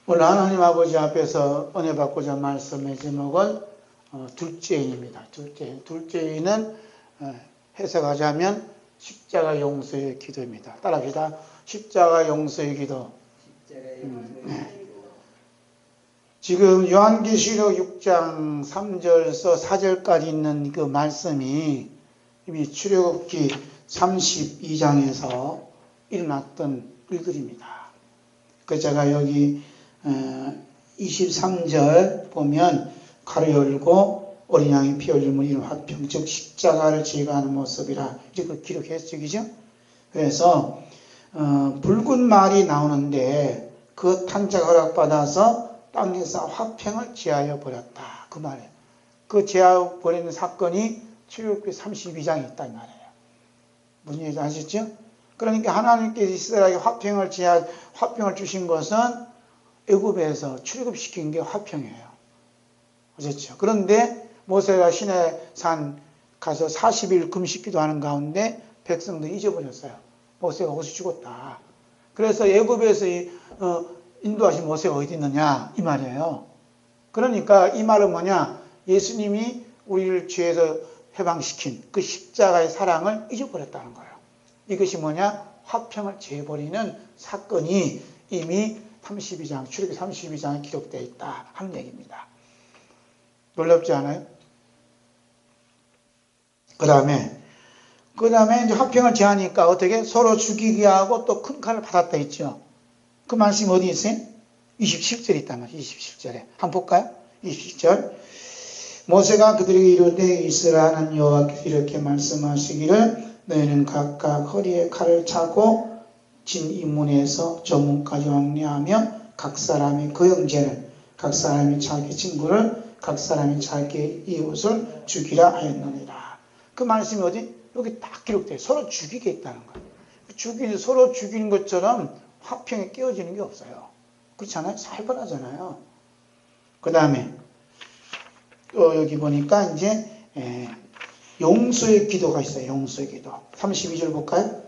오늘 하나님 아버지 앞에서 은혜 받고자 말씀의 제목은 둘째인입니다. 둘째인은 해석하자면 십자가 용서의 기도입니다. 따라합시다. 십자가 용서의 기도. 지금 요한계시록 6장 3절에서 4절까지 있는 그 말씀이 이미 출애굽기 32장에서 일어났던 일들입니다. 그 제가 여기 23절 보면 가로 열고 어린 양이 피 흘림을 이룬 화평, 즉 십자가를 제거하는 모습이라 이제 그 기록했죠, 그죠? 그래서 붉은 말이 나오는데 그 탄자가 허락받아서 땅에서 화평을 제하여 버렸다, 그 말이에요. 그 제하여 버리는 사건이 출애굽기 32장에 있단 말이에요. 무슨 얘기인지 아시죠? 그러니까 하나님께서 이스라엘에게 화평을 주신 것은 애굽에서 출애굽시킨 게 화평이에요. 아셨죠? 그런데 모세가 시내산 가서 40일 금식기도 하는 가운데 백성들이 잊어버렸어요. 모세가 어디서 죽었다. 그래서 애굽에서 인도하신 모세가 어디 있느냐 이 말이에요. 그러니까 이 말은 뭐냐? 예수님이 우리를 죄에서 해방시킨 그 십자가의 사랑을 잊어버렸다는 거예요. 이것이 뭐냐? 화평을 재버리는 사건이 이미 32장, 출애굽기 32장에 기록되어 있다 하는 얘기입니다. 놀랍지 않아요? 그 다음에 이제 화평을 제하니까 어떻게? 서로 죽이게 하고 또 큰 칼을 받았다 했죠. 그 말씀이 어디 있어요? 27절에 있단 말이에요. 27절에. 한번 볼까요? 27절. 모세가 그들에게 이르되 이스라엘 하나님 여호와께서 이렇게 말씀하시기를 너희는 각각 허리에 칼을 차고 진 이문에서 저 문까지 왕래하며 각 사람이 그 형제를, 각 사람이 자기 친구를, 각 사람이 자기 이웃을 죽이라 하였느니라. 그 말씀이 어디? 여기 딱 기록돼요. 서로 죽이겠다는 거예요. 서로 죽이는 것처럼 화평이 깨어지는 게 없어요. 그렇잖아요? 살벌하잖아요. 그 다음에 또 여기 보니까 이제 용서의 기도가 있어요. 용서의 기도. 32절 볼까요?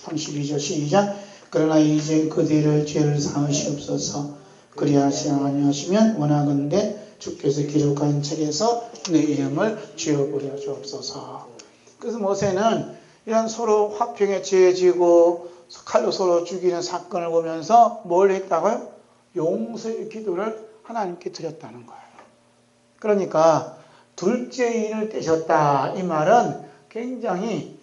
32절 시작. 그러나 이제 그들의 죄를 사하시옵소서. 그리하시 아니하시면 원하건대 주께서 기록한 책에서 내 이름을 지워버려 주옵소서. 그래서 모세는 이런 서로 화평에 죄지고 칼로 서로 죽이는 사건을 보면서 뭘 했다고요? 용서의 기도를 하나님께 드렸다는 거예요. 그러니까 둘째인을 떼셨다 이 말은 굉장히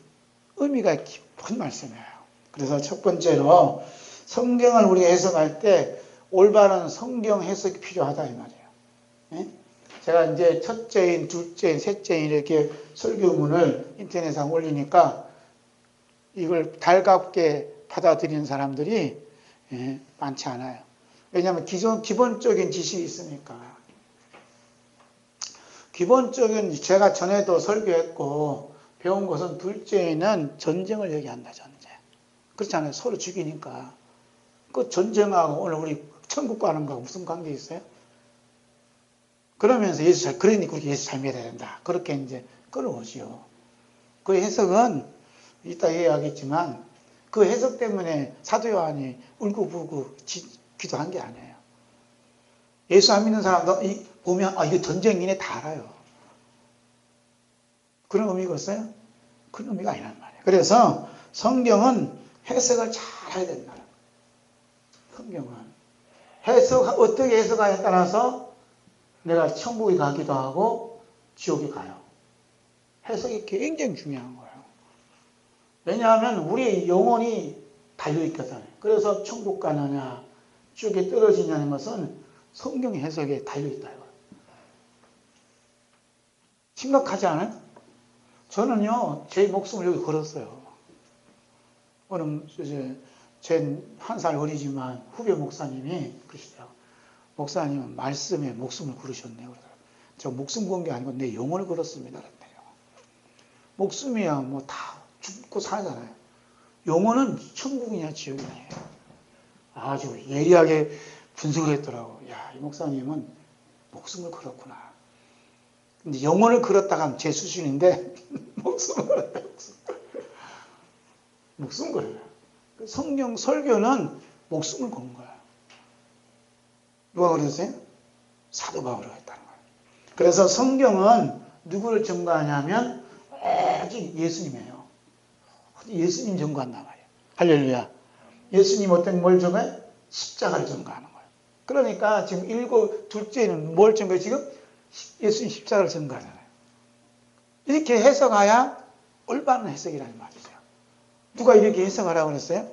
의미가 깊은 말씀이에요. 그래서 첫 번째로 성경을 우리가 해석할 때 올바른 성경 해석이 필요하다 이 말이에요. 네? 제가 이제 첫째인, 둘째인, 셋째인 이렇게 설교문을 인터넷에 올리니까 이걸 달갑게 받아들이는 사람들이 많지 않아요. 왜냐하면 기본적인 지식이 있으니까. 기본적인 제가 전에도 설교했고 배운 것은 둘째는 전쟁을 얘기한다. 전쟁. 그렇지 않아요? 서로 죽이니까. 그 전쟁하고 오늘 우리 천국 가는 거하고 무슨 관계 있어요? 그러면서 그러니까 우리 예수 잘 믿어야 된다. 그렇게 이제 끌어오지요. 그 해석은 이따 이야기하겠지만 그 해석 때문에 사도 요한이 울고불고 기도한 게 아니에요. 예수 안 믿는 사람도 보면 이거 전쟁이네 다 알아요. 그런 의미가 있어요? 그런 의미가 아니란 말이에요. 그래서 성경은 해석을 잘 해야 된다. 성경은 어떻게 해석하냐에 따라서 내가 천국에 가기도 하고 지옥에 가요. 해석이 굉장히 중요한 거예요. 왜냐하면 우리의 영혼이 달려있거든요. 그래서 천국 가느냐 지옥에 떨어지냐는 것은 성경 해석에 달려있다. 심각하지 않아요? 저는요 제 목숨을 여기 걸었어요. 오늘 제 한 살 어리지만 후배 목사님이 그러시더라고요. 목사님은 말씀에 목숨을 걸으셨네요. 그러더라고요. 저 목숨 건 게 아니고 내 영혼을 걸었습니다. 그랬대요. 목숨이야 뭐 다 죽고 살잖아요. 영혼은 천국이냐 지옥이냐 아주 예리하게 분석을 했더라고요. 야, 이 목사님은 목숨을 걸었구나. 근데 영혼을 걸었다가 하면 제 수준인데 목숨을 걸었다. 목숨 걸어요. 성경 설교는 목숨을 건 거야. 누가 그랬어요? 사도 바울이 했다는 거예요. 그래서 성경은 누구를 증거하냐면 오직 예수님이에요. 예수님 증거한단 말이에요. 할렐루야. 예수님 어떤 뭘 증거해? 십자가를 증거하는 거예요. 그러니까 지금 둘째는 뭘 증거해? 지금 예수님 십자가를 증거하잖아요. 이렇게 해석해야 올바른 해석이라는 말이죠. 누가 이렇게 해석하라고 그랬어요?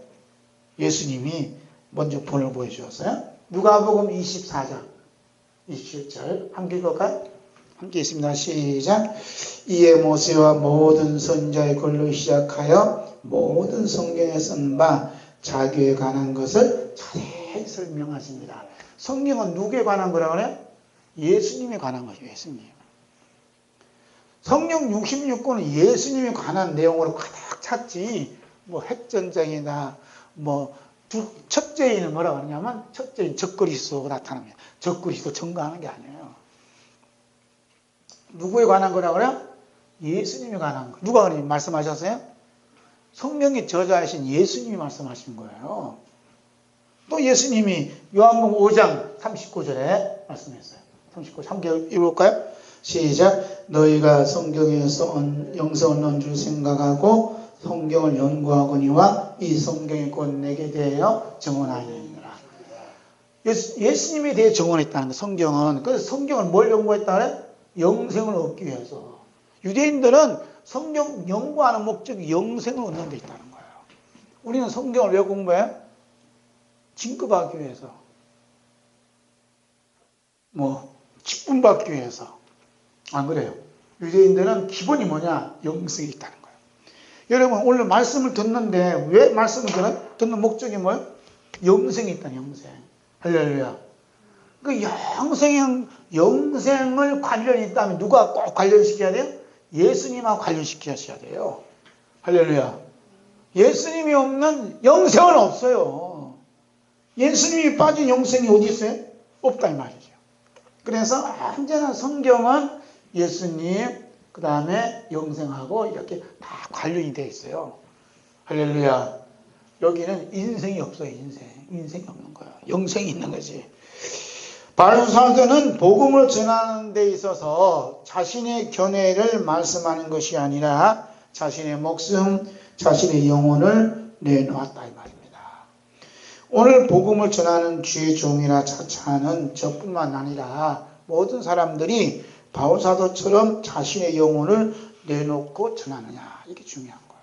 예수님이 먼저 본을 보여주었어요. 누가복음 24장 27절 함께 읽을까요? 함께 있습니다. 시작. 이에 모세와 모든 선지자의 글로 시작하여 모든 성경에 쓴 바 자기에 관한 것을 자세히 설명하십니다. 성경은 누구에 관한 거라고 그래요? 예수님에 관한 거죠. 예수님. 성경 66권은 예수님에 관한 내용으로 가득 찼지, 뭐 핵전쟁이나 첫째인은 뭐라고 하냐면 첫째인 적그리스도가 나타납니다. 적그리스도 증거하는 게 아니에요. 누구에 관한 거라고 그래요? 예수님에 관한 거. 누가 말씀하셨어요? 성경의 저자이신 예수님이 말씀하신 거예요. 또 예수님이 요한복음 5장 39절에 말씀했어요. 39절 함께 읽을까요? 시작. 너희가 성경에서 영성을 넣은 줄 생각하고 성경을 연구하거니와 이 성경이 곧 내게 대하여 증언하니라. 예수님에 대해 증언했다는 거. 성경은. 그래서 성경을 뭘 연구했다 그래? 영생을 얻기 위해서. 유대인들은 성경 연구하는 목적이 영생을 얻는 데 있다는 거예요. 우리는 성경을 왜 공부해? 진급하기 위해서. 직분받기 위해서. 안 그래요? 유대인들은 기본이 뭐냐? 영생이 있다는 거예요. 여러분 오늘 말씀을 듣는데 왜 말씀을 듣는 목적이 뭐예요? 영생이 있다는 영생. 할렐루야. 그 영생을 관련이 있다면 누가 꼭 관련시켜야 돼요? 예수님하고 관련시켜야 돼요. 할렐루야. 예수님이 없는 영생은 없어요. 예수님이 빠진 영생이 어디 있어요? 없다 이 말이죠. 그래서 언제나 성경은 예수님, 그 다음에 영생하고 이렇게 다 관련이 되어 있어요. 할렐루야. 여기는 인생이 없어요. 인생이 없는 거예요. 영생이 있는 거지. 바울 사도는 복음을 전하는 데 있어서 자신의 견해를 말씀하는 것이 아니라 자신의 목숨, 자신의 영혼을 내놓았다 이 말입니다. 오늘 복음을 전하는 주의 종이라 자처하는 저뿐만 아니라 모든 사람들이 바울 사도처럼 자신의 영혼을 내놓고 전하느냐, 이게 중요한 거예요.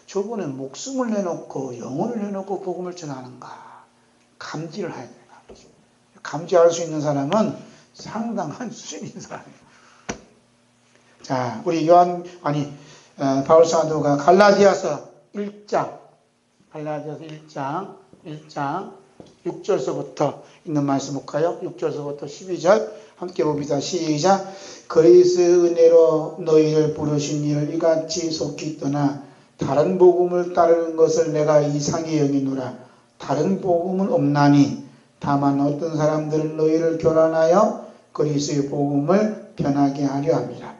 저분은 목숨을 내놓고 영혼을 내놓고 복음을 전하는가 감지를 해야 돼요. 감지할 수 있는 사람은 상당한 수준인 사람이에요. 자, 우리 바울 사도가 갈라디아서 1장 6절서부터 있는 말씀 볼까요? 6절서부터 12절 함께 봅니다. 시작. 그리스의 은혜로 너희를 부르신 이를 이같이 속히 떠나 다른 복음을 따르는 것을 내가 이상히 여기노라. 다른 복음은 없나니 다만 어떤 사람들은 너희를 교란하여 그리스의 복음을 변하게 하려 합니다.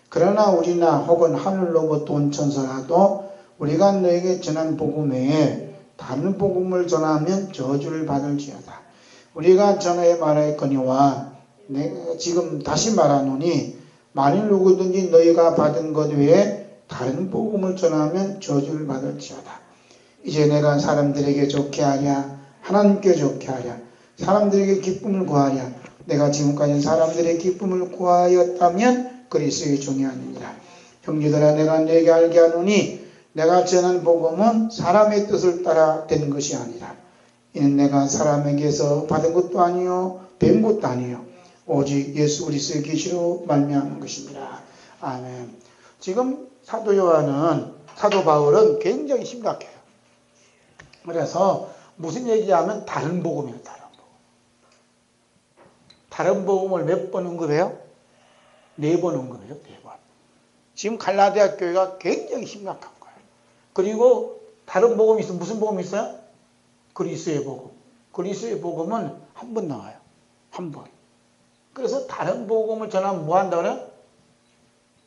그러나 우리나 혹은 하늘로부터 온 천사라도 우리가 너에게 전한 복음 외에 다른 복음을 전하면 저주를 받을지어다. 우리가 전에 말하였거니와 내가 지금 다시 말하노니 만일 누구든지 너희가 받은 것 외에 다른 복음을 전하면 저주를 받을지어다. 이제 내가 사람들에게 좋게 하랴 하나님께 좋게 하랴 사람들에게 기쁨을 구하랴 내가 지금까지 사람들의 기쁨을 구하였다면 그리스도의 종이 아닙니다. 형제들아 내가 너에게 알게 하노니 내가 전한 복음은 사람의 뜻을 따라 된 것이 아니라 이는 내가 사람에게서 받은 것도 아니요 뵌 것도 아니요 오직 예수 그리스도의 계시로 말미암은 것입니다. 아멘. 지금 사도 바울은 굉장히 심각해요. 그래서 무슨 얘기하면 다른 복음이에요. 다른 복음을 몇 번 언급해요? 4번 언급해요. 4번. 지금 갈라디아 교회가 굉장히 심각한 거예요. 그리고 다른 복음이 있어요. 무슨 복음이 있어요? 그리스도의 복음. 그리스도의 복음은 한 번 나와요. 한 번. 그래서 다른 복음을 전하면 뭐 한다고 그래요?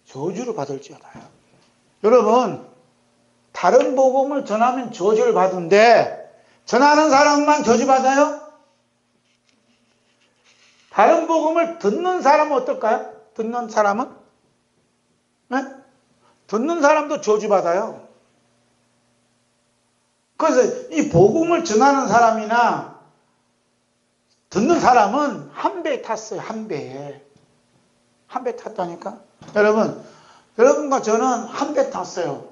저주를 받을지어다요. 여러분, 다른 복음을 전하면 저주를 받은데 전하는 사람만 저주 받아요? 다른 복음을 듣는 사람은 어떨까요? 듣는 사람은? 네? 듣는 사람도 저주받아요. 그래서 이 복음을 전하는 사람이나 듣는 사람은 한 배에 탔어요. 한 배에. 한 배 탔다니까? 여러분과 저는 한 배 탔어요.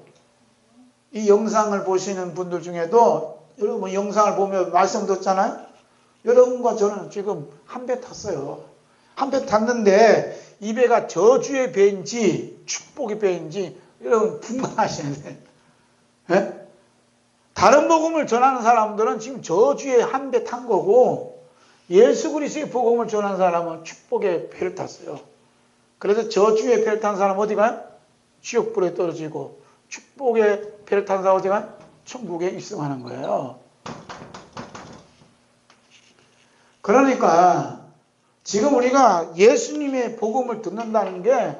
이 영상을 보시는 분들 중에도 여러분 영상을 보며 말씀 듣잖아요? 여러분과 저는 지금 한 배 탔어요. 한 배 탔는데 이 배가 저주의 배인지 축복의 배인지 여러분 분간하셔야 돼요. 네? 다른 복음을 전하는 사람들은 지금 저주의 한 배 탄 거고 예수 그리스도의 복음을 전하는 사람은 축복의 배를 탔어요. 그래서 저주의 배를 탄 사람은 어디 가요? 지옥불에 떨어지고 축복의 배를 탄 사람은 어디 가요? 천국에 입성하는 거예요. 그러니까 지금 우리가 예수님의 복음을 듣는다는 게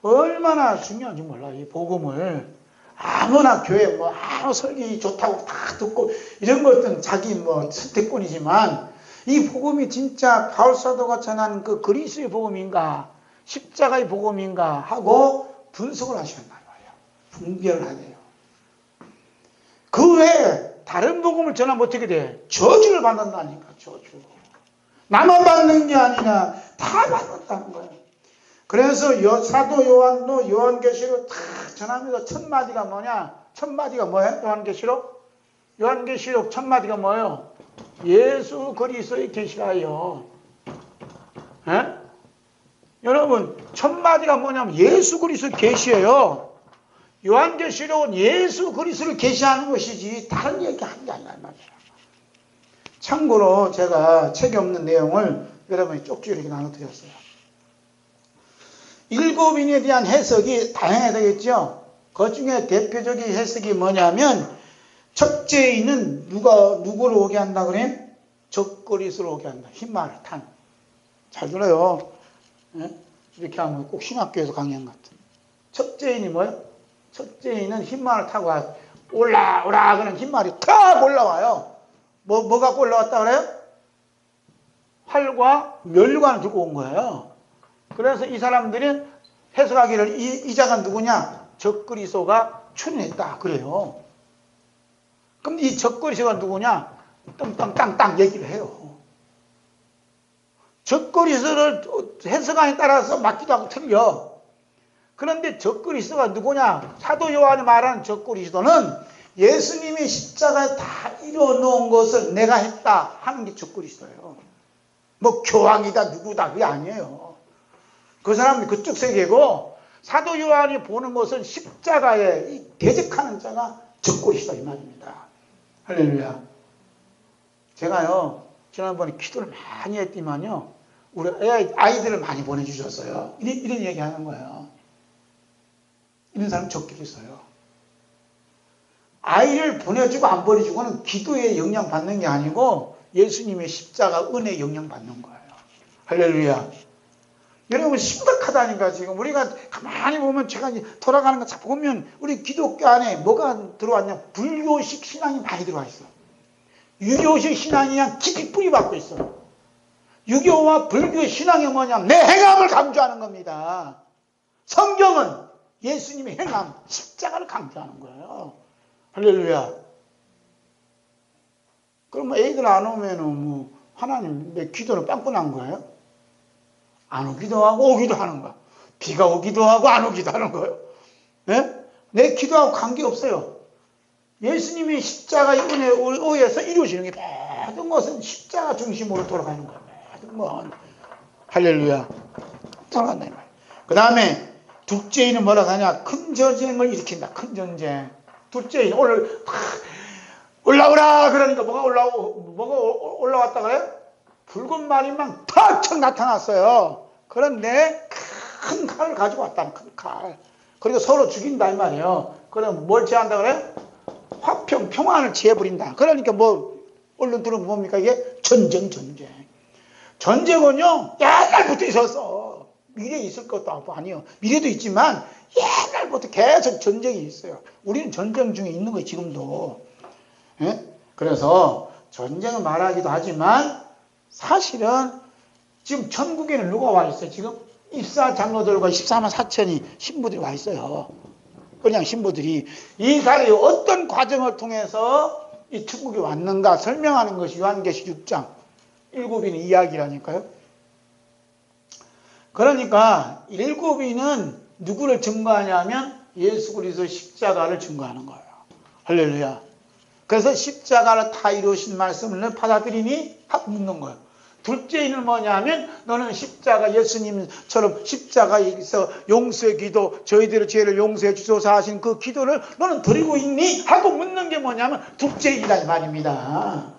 얼마나 중요한지 몰라요. 이 복음을 아무나 교회 아무 설교 좋다고 다 듣고 이런 것들은 자기 선택권이지만 이 복음이 진짜 바울 사도가 전하는 그 그리스도의 복음인가 십자가의 복음인가 하고 분석을 하셔야 말이에요. 분별을 하네요. 그 외에 다른 복음을 전하면 어떻게 돼? 저주를 받는다니까. 저주. 나만 받는 게 아니라 다 받는다는 거예요. 그래서 사도 요한도 요한계시록 다 전하면서 첫 마디가 뭐냐? 첫 마디가 뭐예요? 요한계시록? 요한계시록 첫 마디가 뭐예요? 예수 그리스도의 계시라요. 예? 여러분 첫 마디가 뭐냐면 예수 그리스도의 계시예요. 요한계시록은 예수 그리스도를 계시하는 것이지 다른 얘기 하는 게 아니란 말이에요. 참고로 제가 책에 없는 내용을 여러분이 쪽지로 이렇게 나눠드렸어요. 일곱인에 대한 해석이 다양해야 되겠죠. 그 중에 대표적인 해석이 뭐냐면 첫째인은 누구를 오게 한다 그래? 적그리스도를 오게 한다. 흰말을 탄. 잘 들어요. 네? 이렇게 하면 꼭 신학교에서 강연 같은. 첫째인이 뭐예요? 첫째인은 흰말을 타고 올라오라 그러는 흰말이 탁 올라와요. 뭐 갖고 올라왔다 그래요? 활과 멸관을 들고 온 거예요. 그래서 이 사람들이 해석하기를 이 자가 누구냐? 적그리스도가 출현했다 그래요. 그럼 이 적그리스도가 누구냐? 땅땅땅땅 얘기를 해요. 적그리스도를 해석안에 따라서 맞기도 하고 틀려. 그런데 적그리스도가 누구냐? 사도 요한이 말하는 적그리스도는 예수님이 십자가에 다 이뤄놓은 것을 내가 했다 하는 게 적그리스도예요. 뭐 교황이다 누구다 그게 아니에요. 그 사람이 그쪽 세계고 사도 요한이 보는 것은 십자가에 대적하는 자가 적그리스도 이 말입니다. 할렐루야. 제가요 지난번에 기도를 많이 했더만요 우리 아이들을 많이 보내주셨어요. 이런 얘기 하는 거예요. 이런 사람 적게 있어요. 아이를 보내주고 안 보내주고는 기도에 영향 받는 게 아니고 예수님의 십자가 은혜에 영향 받는 거예요. 할렐루야. 여러분 심각하다니까. 지금 우리가 가만히 보면 제가 돌아가는 거 보면 우리 기독교 안에 뭐가 들어왔냐? 불교식 신앙이 많이 들어와 있어. 유교식 신앙이 그냥 깊이 뿌리 박고 있어. 유교와 불교의 신앙이 뭐냐면 내 행함을 강조하는 겁니다. 성경은 예수님의 행함, 십자가를 강조하는 거예요. 할렐루야. 그럼 애들 안 오면은 하나님 내 기도는 빵꾸난 거예요? 안 오기도 하고 오기도 하는 거야. 비가 오기도 하고 안 오기도 하는 거예요. 네? 내 기도하고 관계없어요. 예수님이 십자가의 은혜에 의해서 이루어지는 게 모든 것은 십자가 중심으로 돌아가는 거예요. 모든 건. 할렐루야. 돌아간다 이 말이에요. 그 다음에 둘째인은 뭐라고 하냐? 큰 전쟁을 일으킨다. 큰 전쟁. 둘째인 올라오라 그러니까 뭐가 올라왔다 그래요? 붉은 말이만 탁 나타났어요. 그런데 큰 칼을 가지고 왔다. 큰 칼. 그리고 서로 죽인다 이 말이에요. 그럼 뭘 제한다 그래요? 화평, 평안을 제해버린다. 그러니까 얼른 들으면 뭡니까? 이게 전쟁. 전쟁은요, 옛날부터 있었어. 미래에 있을 것도 아니에요. 미래도 있지만, 옛날부터 계속 전쟁이 있어요. 우리는 전쟁 중에 있는 거예요, 지금도. 예? 그래서 전쟁을 말하기도 하지만, 사실은 지금 천국에는 누가 와 있어요? 지금 입사 장로들과 14만 4천이 신부들이 와 있어요. 그냥 신부들이 이 사람이 어떤 과정을 통해서 이 천국에 왔는가 설명하는 것이 요한계시록 6장 7인의 이야기라니까요. 그러니까 7인은 누구를 증거하냐면 예수 그리스도 십자가를 증거하는 거예요. 할렐루야. 그래서 십자가를 다 이루신 말씀을 받아들이니? 하고 묻는 거예요. 둘째인은 뭐냐면 너는 십자가 예수님처럼 십자가에서 용서의 기도 저희들의 죄를 용서해 주소서 하신 그 기도를 너는 드리고 있니? 하고 묻는 게 뭐냐면 둘째인이란 말입니다.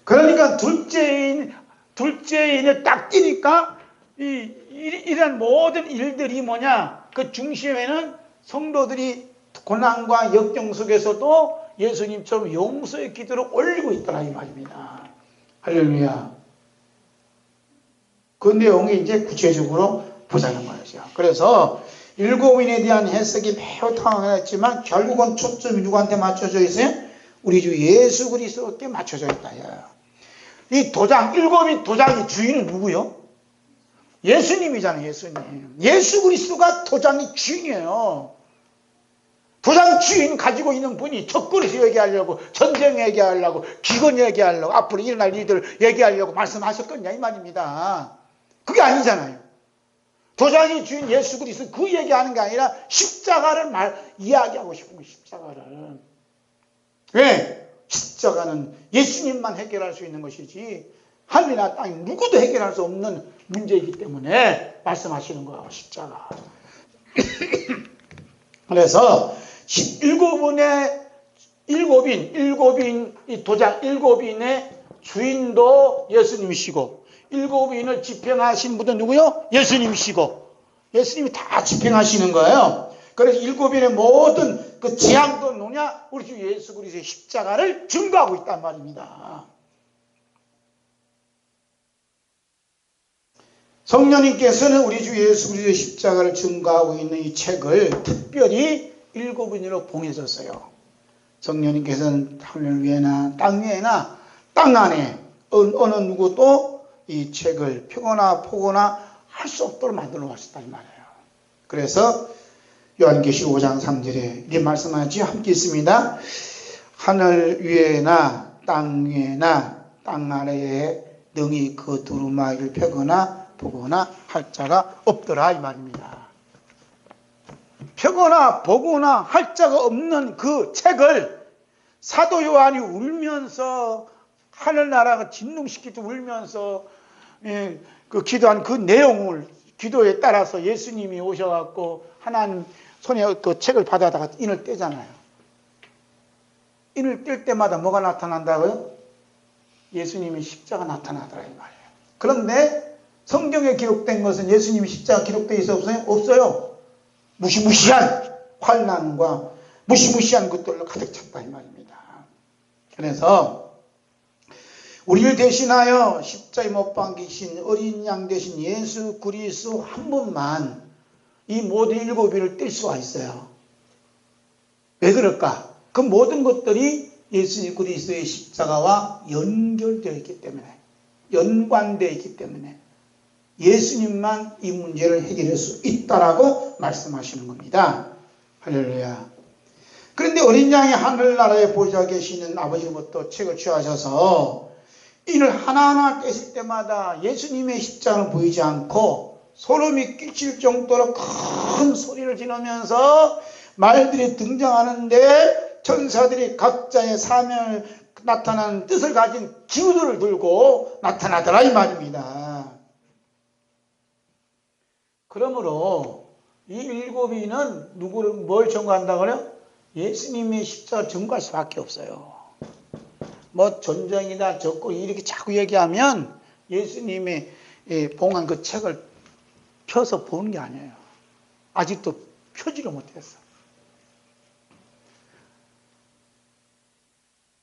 그러니까 둘째인을 딱 띄니까 이런 모든 일들이 뭐냐, 그 중심에는 성도들이 고난과 역경 속에서도 예수님처럼 용서의 기도를 올리고 있더라 이 말입니다. 할렐루야. 그 내용이 이제 구체적으로 보자는 거죠. 그래서 7인에 대한 해석이 매우 다양했지만 결국은 초점이 누구한테 맞춰져 있어요? 우리 주 예수 그리스도께 맞춰져 있다. 이 도장, 7인 도장의 주인은 누구요? 예수님이잖아요. 예수님. 예수 그리스도가 도장의 주인이에요. 도장 주인 가지고 있는 분이 첫그릇 얘기하려고, 전쟁 얘기하려고, 기근 얘기하려고, 앞으로 일어날 일들 얘기하려고 말씀하셨겠냐 이 말입니다. 그게 아니잖아요. 도장의 주인 예수 그리스도 그 얘기하는 게 아니라 십자가를 이야기하고 싶은 거예요. 십자가를. 왜? 십자가는 예수님만 해결할 수 있는 것이지 하늘이나 땅이 누구도 해결할 수 없는 문제이기 때문에 말씀하시는 거예요. 십자가. 그래서 7인 이 도장 7인의 주인도 예수님이시고 7인을 집행하신 분은 누구요? 예수님이시고 예수님이 다 집행하시는 거예요. 그래서 7인의 모든 그 재앙도 뭐냐? 우리 주 예수 그리스도의 십자가를 증거하고 있단 말입니다. 성령님께서는 우리 주 예수 그리스도의 십자가를 증거하고 있는 이 책을 특별히 7인으로 봉해졌어요. 성령님께서는 하늘 위에나 땅 위에나 땅 안에 어느 누구도 이 책을 펴거나 포거나 할 수 없도록 만들어 놨단 말이에요. 그래서 요한계시록 5장 3절에 이렇게 말씀하지 함께 있습니다. 하늘 위에나 땅 위에나 땅 아래에 능히 그 두루마기를 펴거나 보거나 할 자가 없더라 이 말입니다. 펴거나 보거나 할 자가 없는 그 책을 사도 요한이 울면서 하늘나라가 진동시키듯 울면서 그 기도한 그 내용을 기도에 따라서 예수님이 오셔갖고 하나님 손에 그 책을 받아다가 인을 떼잖아요. 인을 뗄 때마다 뭐가 나타난다고요? 예수님이 십자가 나타나더라 이 말이에요. 그런데 성경에 기록된 것은 예수님이 십자가 기록되어 있어 없어요? 없어요. 무시무시한 환난과 무시무시한 것들로 가득 찼다 이 말입니다. 그래서 우리를 대신하여 십자가에 못 박히신 어린 양 대신 예수 그리스도 한 분만 이 모든 7인을 뗄 수가 있어요. 왜 그럴까? 그 모든 것들이 예수 그리스도의 십자가와 연결되어 있기 때문에, 연관되어 있기 때문에 예수님만 이 문제를 해결할 수 있다라고 말씀하시는 겁니다. 할렐루야. 그런데 어린 양이 하늘나라에 보좌 계시는 아버지로부터 책을 취하셔서 인을 하나하나 떼실 때마다 예수님의 십자가는 보이지 않고 소름이 끼칠 정도로 큰 소리를 지르면서 말들이 등장하는데 천사들이 각자의 사명을 나타나는 뜻을 가진 기구들을 들고 나타나더라 이 말입니다. 그러므로 이 7인은 누구를 뭘 증거한다고요? 예수님의 십자가를 증거할 수밖에 없어요. 뭐 전쟁이다 적고 이렇게 자꾸 얘기하면 예수님의 봉한 그 책을 펴서 보는 게 아니에요. 아직도 펴지를 못했어.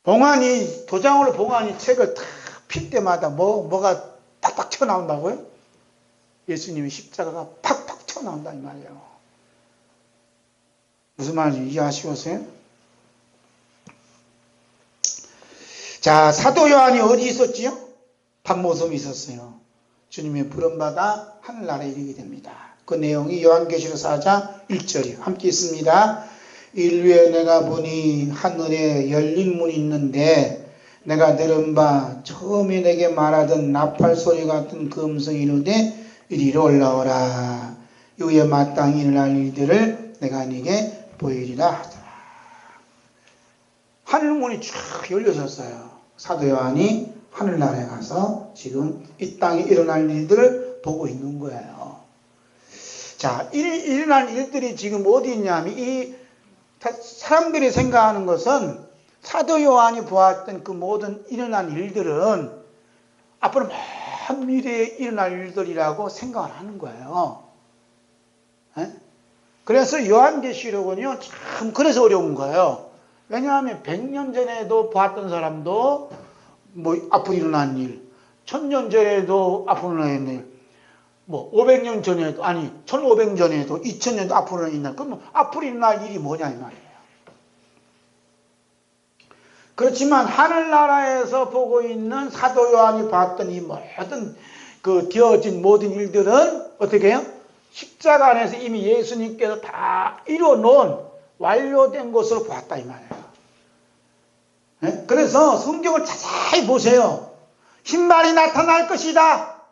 봉안이 도장으로 봉안이 책을 탁 필 때마다 뭐가 팍팍 튀어나온다고요? 예수님의 십자가가 팍팍 튀어나온다 이 말이에요. 무슨 말인지 이해하시겠어요? 자, 사도 요한이 어디 있었지요? patmos에 있었어요. 주님의 부름받아 하늘나라에 이르게 됩니다. 그 내용이 요한계시록 4장 1절이요. 함께 있습니다. 인류에 내가 보니 하늘에 열린 문이 있는데 내가 들은 바 처음에 내게 말하던 나팔 소리 같은 그 음성이 이르되 이리로 올라오라. 이후에 마땅히 일어날 일들을 내가 네게 보이리라 하더라. 하늘문이 쫙 열려졌어요. 사도 요한이 하늘나라에 가서 지금 이 땅에 일어날 일들을 보고 있는 거예요. 자, 일어날 일들이 지금 어디 있냐면 이 사람들이 생각하는 것은 사도 요한이 보았던 그 모든 일어난 일들은 앞으로 먼 미래에 일어날 일들이라고 생각을 하는 거예요. 에? 그래서 요한계시록은요, 참 그래서 어려운 거예요. 왜냐하면 100년 전에도 보았던 사람도 뭐 앞으로 일어난 일, 1000년 전에도 앞으로 일어난 일, 뭐 500년 전에도, 아니 1500년 전에도 2000년도 앞으로 일어난, 그럼 앞으로 일어날 일이 뭐냐 이 말이에요. 그렇지만 하늘나라에서 보고 있는 사도 요한이 봤던 이 모든 그 되어진 모든 일들은 어떻게 해요? 십자가 안에서 이미 예수님께서 다 이뤄놓은 완료된 것으로 보았다 이 말이에요. 네? 그래서 성경을 자세히 보세요. 흰 말이 나타날 것이다.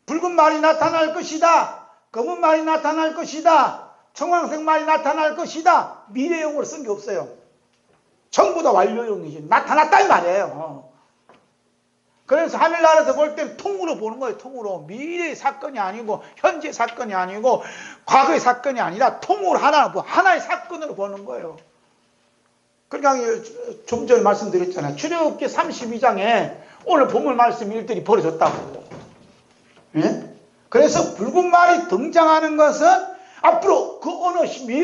붉은 말이 나타날 것이다. 검은 말이 나타날 것이다. 청황색 말이 나타날 것이다. 미래용으로 쓴 게 없어요. 전부 다 완료용이지. 나타났다 이 말이에요. 그래서 하늘나라에서 볼 때는 통으로 보는 거예요. 통으로. 미래의 사건이 아니고 현재 사건이 아니고 과거의 사건이 아니라 통으로 하나의 사건으로 보는 거예요. 그러니까 좀 전에 말씀드렸잖아요. 출애굽기 32장에 오늘 본문 말씀 일들이 벌어졌다고. 예? 그래서 붉은 말이 등장하는 것은 앞으로 그 어느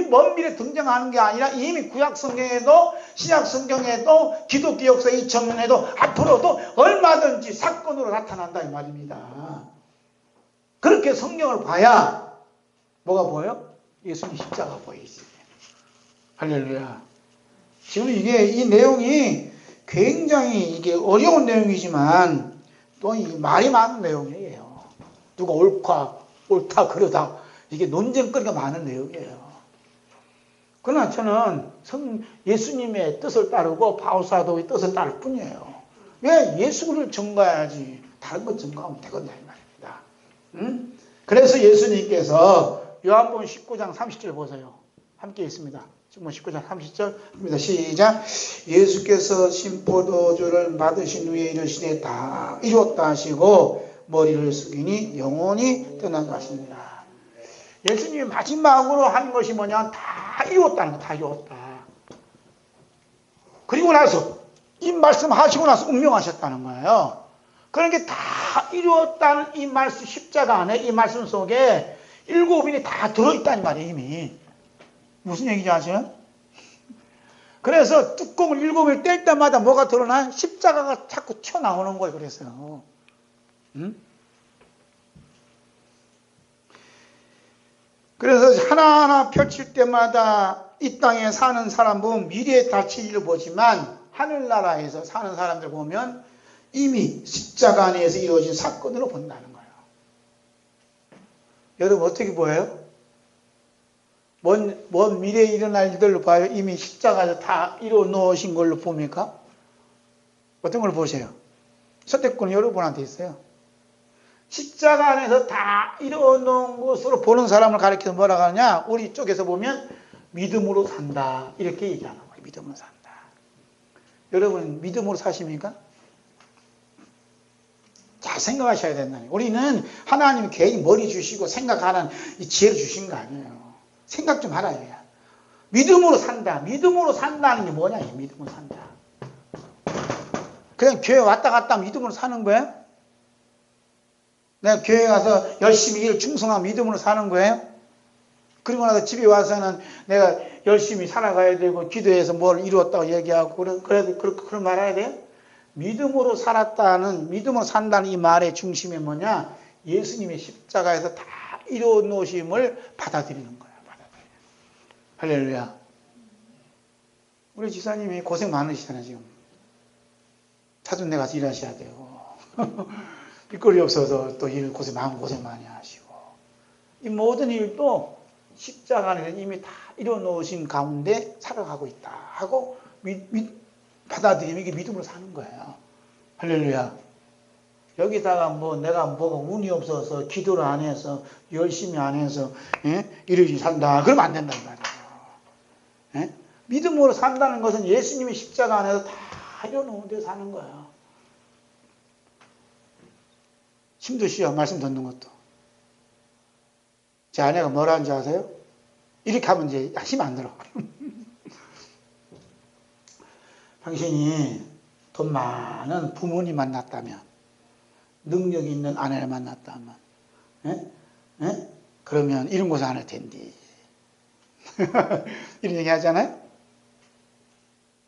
먼 미래에 등장하는 게 아니라 이미 구약 성경에도 신약 성경에도 기독교 역사 2000년에도 앞으로도 얼마든지 사건으로 나타난다 이 말입니다. 그렇게 성경을 봐야 뭐가 보여요? 예수님 십자가 보이지. 할렐루야. 지금 이 내용이 굉장히 이게 어려운 내용이지만 또 이 말이 많은 내용이에요. 누가 옳다 그러다 이게 논쟁거리가 많은 내용이에요. 그러나 저는 예수님의 뜻을 따르고 바울사도의 뜻을 따를 뿐이에요. 왜? 예수를 증거해야지 다른 것 증거하면 되겠냐 이 말입니다. 응? 그래서 예수님께서 요한복음 19장 30절 보세요. 함께 있습니다. 지금 19장 30절입니다. 시작. 예수께서 신포도주를 받으신 후에 이르시되 다 이뤘다 하시고 머리를 숙이니 영혼이 떠난 것입니다. 예수님이 마지막으로 한 것이 뭐냐? 다 이뤘다는 거, 다 이뤘다. 그리고 나서 이 말씀 하시고 나서 운명하셨다는 거예요. 그러니까 다 이뤘다는 이 말씀, 십자가 안에 이 말씀 속에 일곱인이 다 들어있다는 말이에요, 이미. 무슨 얘기인지 아세요? 그래서 뚜껑을 일곱을 뗄 때마다 뭐가 드러나요? 십자가가 자꾸 튀어나오는 거예요, 그래서요. 응? 그래서 하나하나 펼칠 때마다 이 땅에 사는 사람 보면 미래에 닥칠 일을 보지만 하늘나라에서 사는 사람들 보면 이미 십자가 안에서 이루어진 사건으로 본다는 거예요. 여러분 어떻게 보여요? 먼 미래에 일어날 일들로 봐요? 이미 십자가에서 다 이루어 놓으신 걸로 봅니까? 어떤 걸 보세요? 선택권은 여러분한테 있어요. 십자가 안에서 다 이루어 놓은 것으로 보는 사람을 가리켜서 뭐라고 하느냐? 우리 쪽에서 보면 믿음으로 산다 이렇게 얘기하는 거예요. 믿음으로 산다. 여러분 믿음으로 사십니까? 잘 생각하셔야 된다는 거예요. 우리는 하나님이 괜히 머리 주시고 생각하는 이 지혜를 주신 거 아니에요. 생각 좀 하라 이거야. 믿음으로 산다. 믿음으로 산다는 게 뭐냐? 믿음으로 산다. 그냥 교회 왔다 갔다 믿음으로 사는 거예요? 내가 교회 가서 열심히 일 충성한 믿음으로 사는 거예요? 그리고 나서 집에 와서는 내가 열심히 살아가야 되고 기도해서 뭘 이루었다고 얘기하고 그런 말 해야 돼요? 믿음으로 살았다는, 믿음으로 산다는 이 말의 중심이 뭐냐? 예수님의 십자가에서 다 이루어 놓으심을 받아들이는 거예요. 할렐루야. 우리 지사님이 고생 많으시잖아요, 지금. 사돈네 가서 일하셔야 되고. 일거리 없어서 또 일 마음고생 많이 하시고. 이 모든 일도 십자가 안에서 이미 다 이뤄놓으신 가운데 살아가고 있다 하고 받아들이면 이게 믿음으로 사는 거예요. 할렐루야. 여기다가 뭐 내가 뭐가 운이 없어서 기도를 안 해서 열심히 안 해서 이러지 산다. 그러면 안 된단 말이에요. 믿음으로 산다는 것은 예수님이 십자가 안에서 다 이뤄놓은 데 사는 거예요. 힘드시죠? 말씀 듣는 것도. 제 아내가 뭐라 하는지 아세요? 이렇게 하면 이제 힘 안 들어. 당신이 돈 많은 부모님 만났다면, 능력 있는 아내를 만났다면, 그러면 이런 고생 안 할 텐데. 이런 얘기 하잖아요?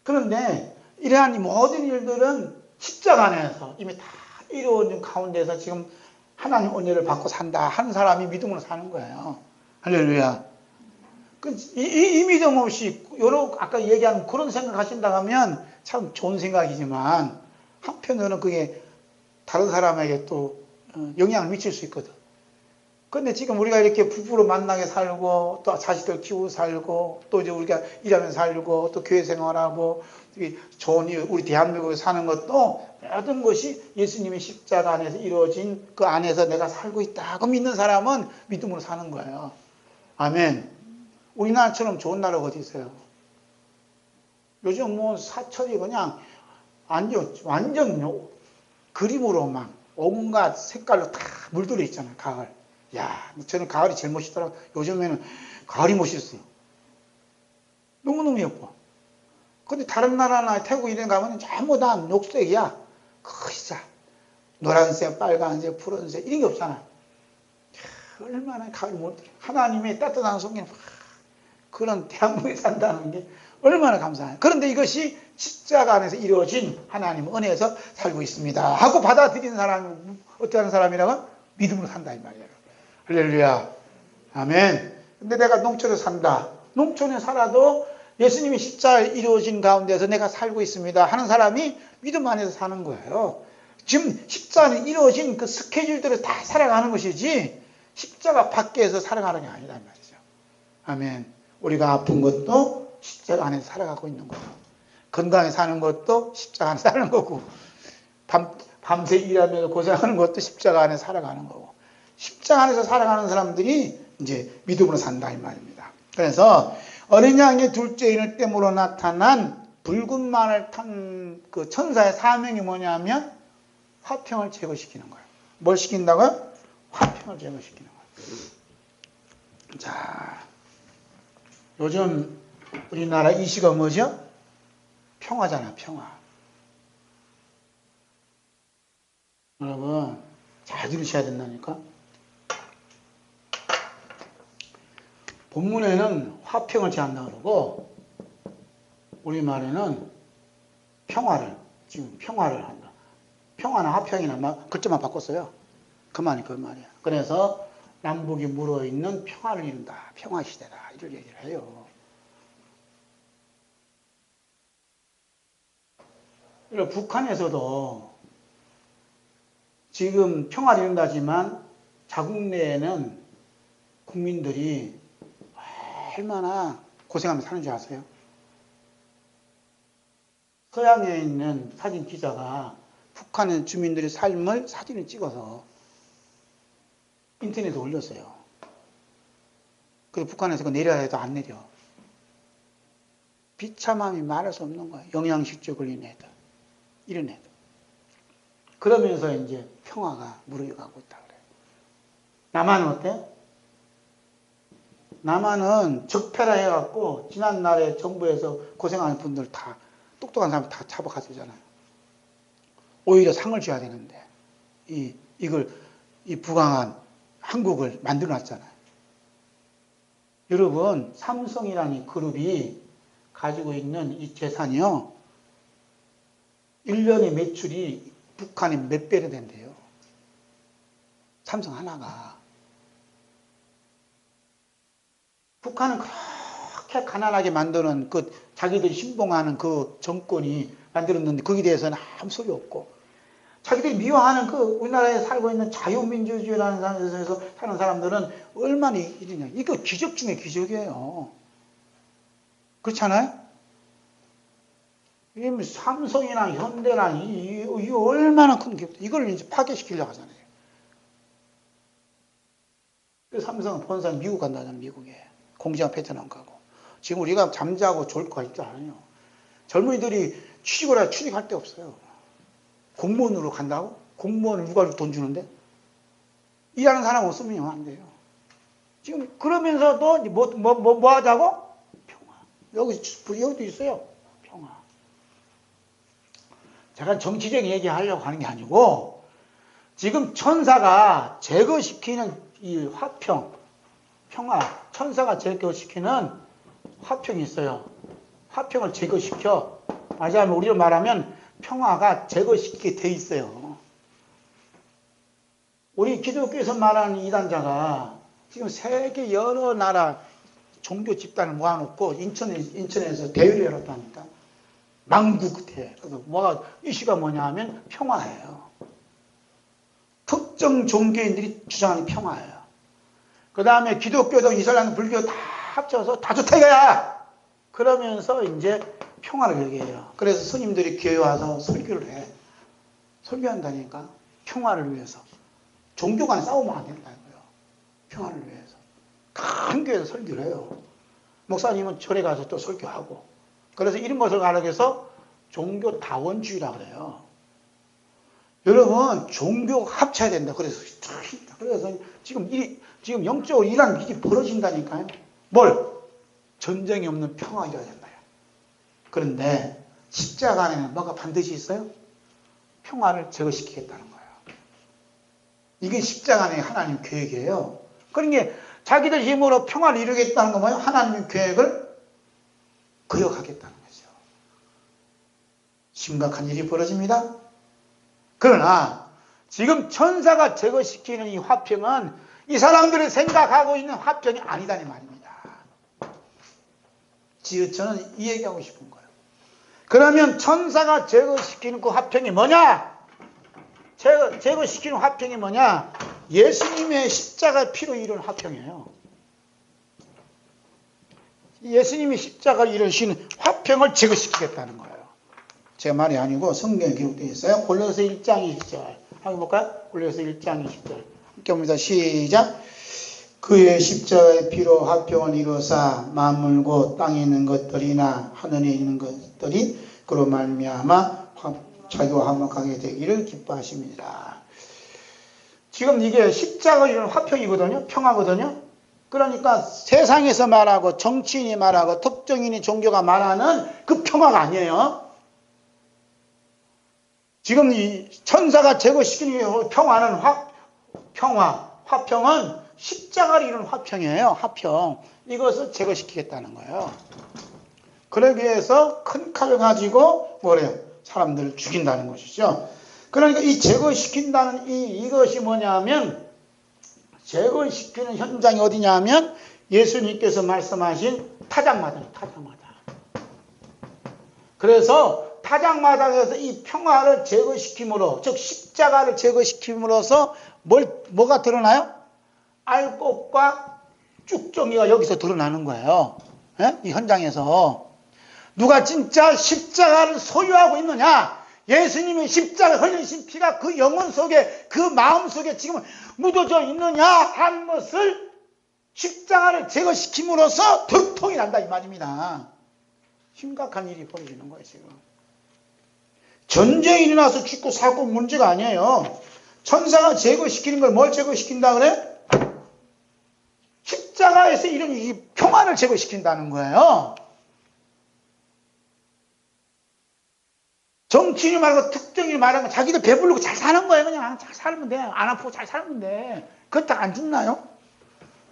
그런데 이러한 모든 일들은 십자가 안에서 이미 다 이루어진 가운데서 지금 하나님 은혜를 받고 산다 하는 사람이 믿음으로 사는 거예요. 할렐루야. 이 믿음 없이 여러 아까 얘기한 그런 생각하신다 하면 참 좋은 생각이지만 한편으로는 그게 다른 사람에게 또 영향을 미칠 수 있거든. 근데 지금 우리가 이렇게 부부로 만나게 살고 또 자식들 키우고 살고 또 이제 우리가 일하면서 살고 또 교회 생활하고 좋은 우리 대한민국에 사는 것도 모든 것이 예수님의 십자가 안에서 이루어진 그 안에서 내가 살고 있다. 그 믿는 사람은 믿음으로 사는 거예요. 아멘. 우리나라처럼 좋은 나라가 어디 있어요? 요즘 뭐 사철이 그냥 완전 그림으로 막 온갖 색깔로 다 물들어 있잖아요. 가을. 야, 저는 가을이 제일 멋있더라고요. 요즘에는 가을이 멋있어요. 너무너무 예뻐. 근데 다른 나라나 태국 이런 데 가면 전부 다 녹색이야. 크자. 노란색, 빨간색, 푸른색 이런 게 없잖아. 얼마나 가을이 멋있더라. 하나님의 따뜻한 손길 그런 대한민국에 산다는 게 얼마나 감사해요. 그런데 이것이 십자가 안에서 이루어진 하나님 은혜에서 살고 있습니다 하고 받아들이는 사람이 어떠한 사람이라고? 믿음으로 산다 이 말이에요. 할렐루야. 아멘. 근데 내가 농촌에 산다. 농촌에 살아도 예수님이 십자가에 이루어진 가운데서 내가 살고 있습니다 하는 사람이 믿음 안에서 사는 거예요. 지금 십자가에 이루어진 그 스케줄대로 다 살아가는 것이지 십자가 밖에서 살아가는 게 아니다 이 말이죠. 아멘. 우리가 아픈 것도 십자가 안에서 살아가고 있는 거고, 건강에 사는 것도 십자가 안에서 사는 거고, 밤새 일하면서 고생하는 것도 십자가 안에서 살아가는 거고, 십자가 안에서 살아가는 사람들이 이제 믿음으로 산다 이 말입니다. 그래서 어린 양의 둘째 인을 땜으로 나타난 붉은 말을 탄 그 천사의 사명이 뭐냐면 화평을 제거시키는 거예요. 뭘 시킨다고요? 화평을 제거시키는 거예요. 자, 요즘 우리나라 이슈가 뭐죠? 평화잖아, 평화. 여러분, 잘 들으셔야 된다니까? 본문에는 화평을 제한다고 그러고, 우리말에는 지금 평화를 한다. 평화나 화평이나 막 글자만 바꿨어요. 그 말이야. 그래서 남북이 물어있는 평화를 이룬다. 평화시대다. 이런 얘기를 해요. 북한에서도 지금 평화를 이룬다지만 자국 내에는 국민들이 얼마나 고생하면서 사는 줄 아세요? 서양에 있는 사진 기자가 북한의 주민들의 삶을 사진을 찍어서 인터넷에 올렸어요. 그래서 북한에서 그 내려야 해도 안 내려. 비참함이 말할 수 없는 거예요. 영양실조 걸린 애들. 이런 애들. 그러면서 이제 평화가 무르익어가고 있다 그래요. 남한은 어때? 남한은 적폐라 해갖고 지난날에 정부에서 고생하는 분들 다 똑똑한 사람 다 잡아갔잖아요. 오히려 상을 줘야 되는데 이 부강한 한국을 만들어놨잖아요. 여러분, 삼성이라는 그룹이 가지고 있는 이 재산이요, 1년의 매출이 북한의 몇 배나 된대요. 삼성 하나가. 북한은 그렇게 가난하게 만드는 자기들이 신봉하는 그 정권이 만들었는데 거기에 대해서는 아무 소리 없고, 자기들이 미워하는 그 우리나라에 살고 있는 자유민주주의라는 사회에서 사는 사람들은 얼마나 이러냐. 이거 기적 중에 기적이에요. 그렇지 않아요? 삼성이나 현대나 이 얼마나 큰 기업, 이걸 이제 파괴시키려고 하잖아요. 삼성은 본사 미국 간다잖아요, 미국에. 공장 베트남 가고. 지금 우리가 잠자고 졸 거 있지 않아요. 젊은이들이 취직할 데 없어요. 공무원으로 간다고? 공무원을 누가 돈 주는데? 일하는 사람 없으면 안 돼요. 지금 그러면서도 뭐 하자고? 평화. 여기도 있어요. 평화. 제가 정치적인 얘기 하려고 하는 게 아니고, 지금 천사가 제거시키는 이 화평, 평화, 천사가 제거시키는 화평이 있어요. 화평을 제거시켜. 맞아요. 우리로 말하면 평화가 제거시키게 돼 있어요. 우리 기독교에서 말하는 이단자가 지금 세계 여러 나라 종교 집단을 모아놓고 인천에서 대회를 열었다니까. 망국대. 그래서 이슈가 뭐냐 하면 평화예요. 특정 종교인들이 주장하는 평화예요. 그 다음에 기독교도 이슬람, 불교 다 합쳐서 다 좋다 이거야. 그러면서 이제 평화를 얘기해요. 그래서 스님들이 교회 와서 설교를 해. 설교한다니까. 평화를 위해서. 종교 간에 싸우면 안 된다고요. 평화를 위해서. 큰 교회에서 설교를 해요. 목사님은 절에 가서 또 설교하고. 그래서 이런 것을 가르쳐서 종교 다원주의라고 그래요. 여러분, 종교 합쳐야 된다. 그래서 지금 영적으로 이런 일이 벌어진다니까요. 뭘? 전쟁이 없는 평화가 이뤄야 된다. 그런데 십자가 안에는 뭐가 반드시 있어요? 평화를 제거시키겠다는 거예요. 이게 십자가 안에 하나님 계획이에요. 그러니까 자기들 힘으로 평화를 이루겠다는 건 뭐예요? 하나님의 계획을 거역하겠다는 거죠. 심각한 일이 벌어집니다. 그러나 지금 천사가 제거시키는 이 화평은 이 사람들이 생각하고 있는 화평이 아니다니 말입니다. 저는 이 얘기하고 싶은 거예요. 그러면 천사가 제거시키는 그 화평이 뭐냐? 제거시키는 화평이 뭐냐? 예수님의 십자가 피로 이룬 화평이에요. 예수님이 십자가를 이루신 화평을 제거시키겠다는 거예요. 제 말이 아니고 성경에 기록되어 있어요. 골로새 1장 20절. 한번 볼까요? 골로새 1장 20절. 함께 봅니다. 시작. 그의 십자가의 피로 화평을 이루사 만물 곧 땅에 있는 것들이나 하늘에 있는 것들이 그로 말미암아 자기와 화목하게 되기를 기뻐하십니다. 지금 이게 십자가를 이루는 화평이거든요. 평화거든요. 그러니까 세상에서 말하고 정치인이 말하고 특정인이 종교가 말하는 그 평화가 아니에요. 지금 이 천사가 제거시키는 평화는 화평은 십자가를 이루는 화평이에요. 화평. 이것을 제거시키겠다는 거예요. 그러기 위해서 큰 칼을 가지고 뭐래요? 사람들을 죽인다는 것이죠. 그러니까 이 제거시킨다는 이것이 뭐냐면 제거시키는 현장이 어디냐면 예수님께서 말씀하신 타작마당이에요. 타작마당. 그래서 타작마당에서 이 평화를 제거시킴으로, 즉 십자가를 제거시킴으로써 뭐가 드러나요? 알곡과 쭉정이가 여기서 드러나는 거예요. 이 현장에서. 누가 진짜 십자가를 소유하고 있느냐? 예수님의 십자가 흘리신 피가 그 영혼 속에, 그 마음 속에 지금 묻어져 있느냐 하는 것을 십자가를 제거시킴으로써 들통이 난다 이 말입니다. 심각한 일이 벌어지는 거예요 지금. 전쟁이 일어나서 죽고 사고 문제가 아니에요. 천사가 제거시키는 걸 뭘 제거시킨다 그래? 십자가에서 이런 이 평화를 제거시킨다는 거예요. 정치인이 말하고 특정인이 말하는 거 자기들 배부르고 잘 사는 거예요. 그냥 잘 살면 돼. 안 아프고 잘 살면 돼. 그렇다고 안 죽나요?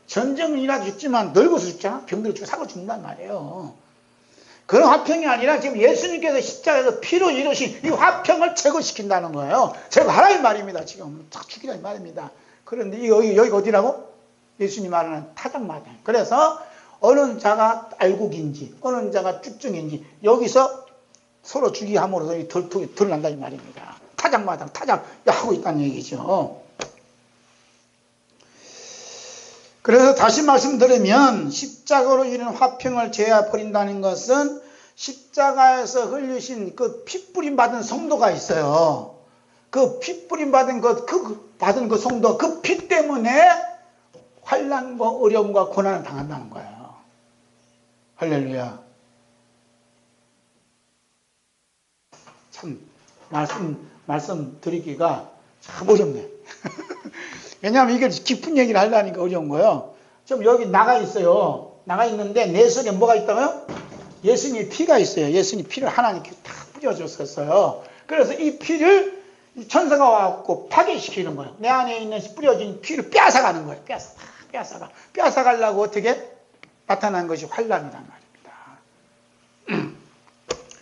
전쟁은 일어나도 죽지만 늙어서 죽잖아. 병들어 죽고 사고 죽는단 말이에요. 그런 화평이 아니라 지금 예수님께서 십자가에서 피로 이루신 이 화평을 제거시킨다는 거예요. 제거하라 이 말입니다. 지금 딱 죽이라 이 말입니다. 그런데 여기가 어디라고? 예수님 말하는 타작마당. 그래서 어느 자가 알곡인지 어느 자가 쭉정인지 여기서 서로 죽이함으로써 이 들통이 드러난다 이 말입니다. 타작마당 타작 하고 있다는 얘기죠. 그래서 다시 말씀드리면 십자가로 인한 화평을 제하 버린다는 것은 십자가에서 흘리신 그 피 뿌림 받은 성도가 있어요. 그 피 뿌림 받은 그 성도, 그 피 때문에 환난과 어려움과 고난을 당한다는 거예요. 할렐루야. 참 말씀 드리기가 참 어렵네. 왜냐하면 이게 깊은 얘기를 하려니까 어려운 거예요. 좀 여기 나가 있어요. 나가 있는데 내 속에 뭐가 있다고요? 예수님의 피가 있어요. 예수님 피를 하나님께 다 뿌려줬었어요. 그래서 이 피를 천사가 와갖고 파괴시키는 거예요. 내 안에 있는 뿌려진 피를 빼앗아가는 거예요. 빼앗아가려고 어떻게 나타난 것이 환난이란 말입니다.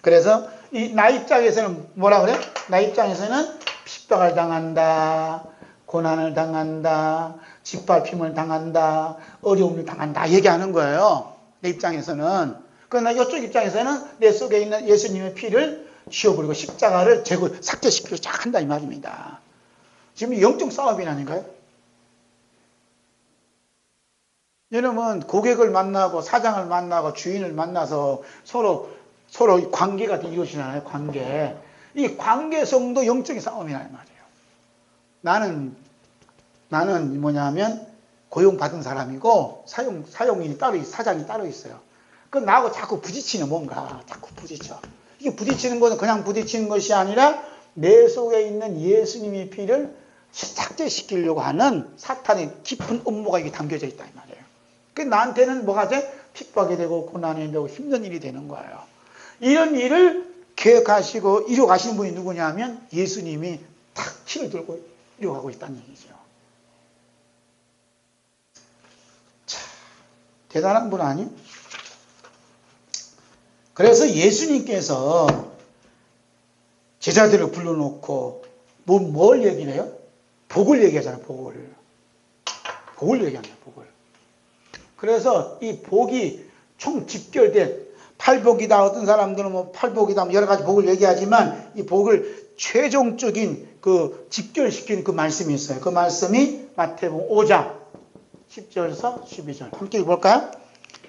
그래서 나 입장에서는 뭐라 그래? 나 입장에서는 핍박을 당한다, 고난을 당한다, 짓밟힘을 당한다, 어려움을 당한다 얘기하는 거예요. 내 입장에서는. 그러나 이쪽 입장에서는 내 속에 있는 예수님의 피를 지워버리고 십자가를 삭제시키고 시작한다 이 말입니다. 지금 영적 싸움이라니까요. 여러분 고객을 만나고 사장을 만나고 주인을 만나서 서로 관계가 이루어지잖아요. 관계. 이 관계성도 영적인 싸움이란 말이에요. 나는 뭐냐면 고용받은 사람이고 사용인이 따로 사장이 따로 있어요. 그 나하고 자꾸 부딪히는 뭔가 자꾸 부딪혀. 이게 부딪히는 것은 그냥 부딪히는 것이 아니라 내 속에 있는 예수님의 피를 삭제시키려고 하는 사탄의 깊은 음모가 이게 담겨져 있다 이 말이에요. 그 나한테는 뭐가 돼? 핍박이 되고 고난이 되고 힘든 일이 되는 거예요. 이런 일을 계획하시고 이뤄가시는 분이 누구냐면 예수님이 탁 힘을 들고 이뤄가고 있다는 얘기죠. 자, 대단한 분 아니에요? 그래서 예수님께서 제자들을 불러놓고 뭘 얘기를 해요? 복을 얘기하잖아요. 복을 얘기합니다. 복을. 그래서 이 복이 총 집결된 팔복이다. 어떤 사람들은 뭐 팔복이다. 여러 가지 복을 얘기하지만 이 복을 최종적인 집결시킨 그 말씀이 있어요. 그 말씀이 마태복음 5장 10절에서 12절. 함께 읽어볼까요?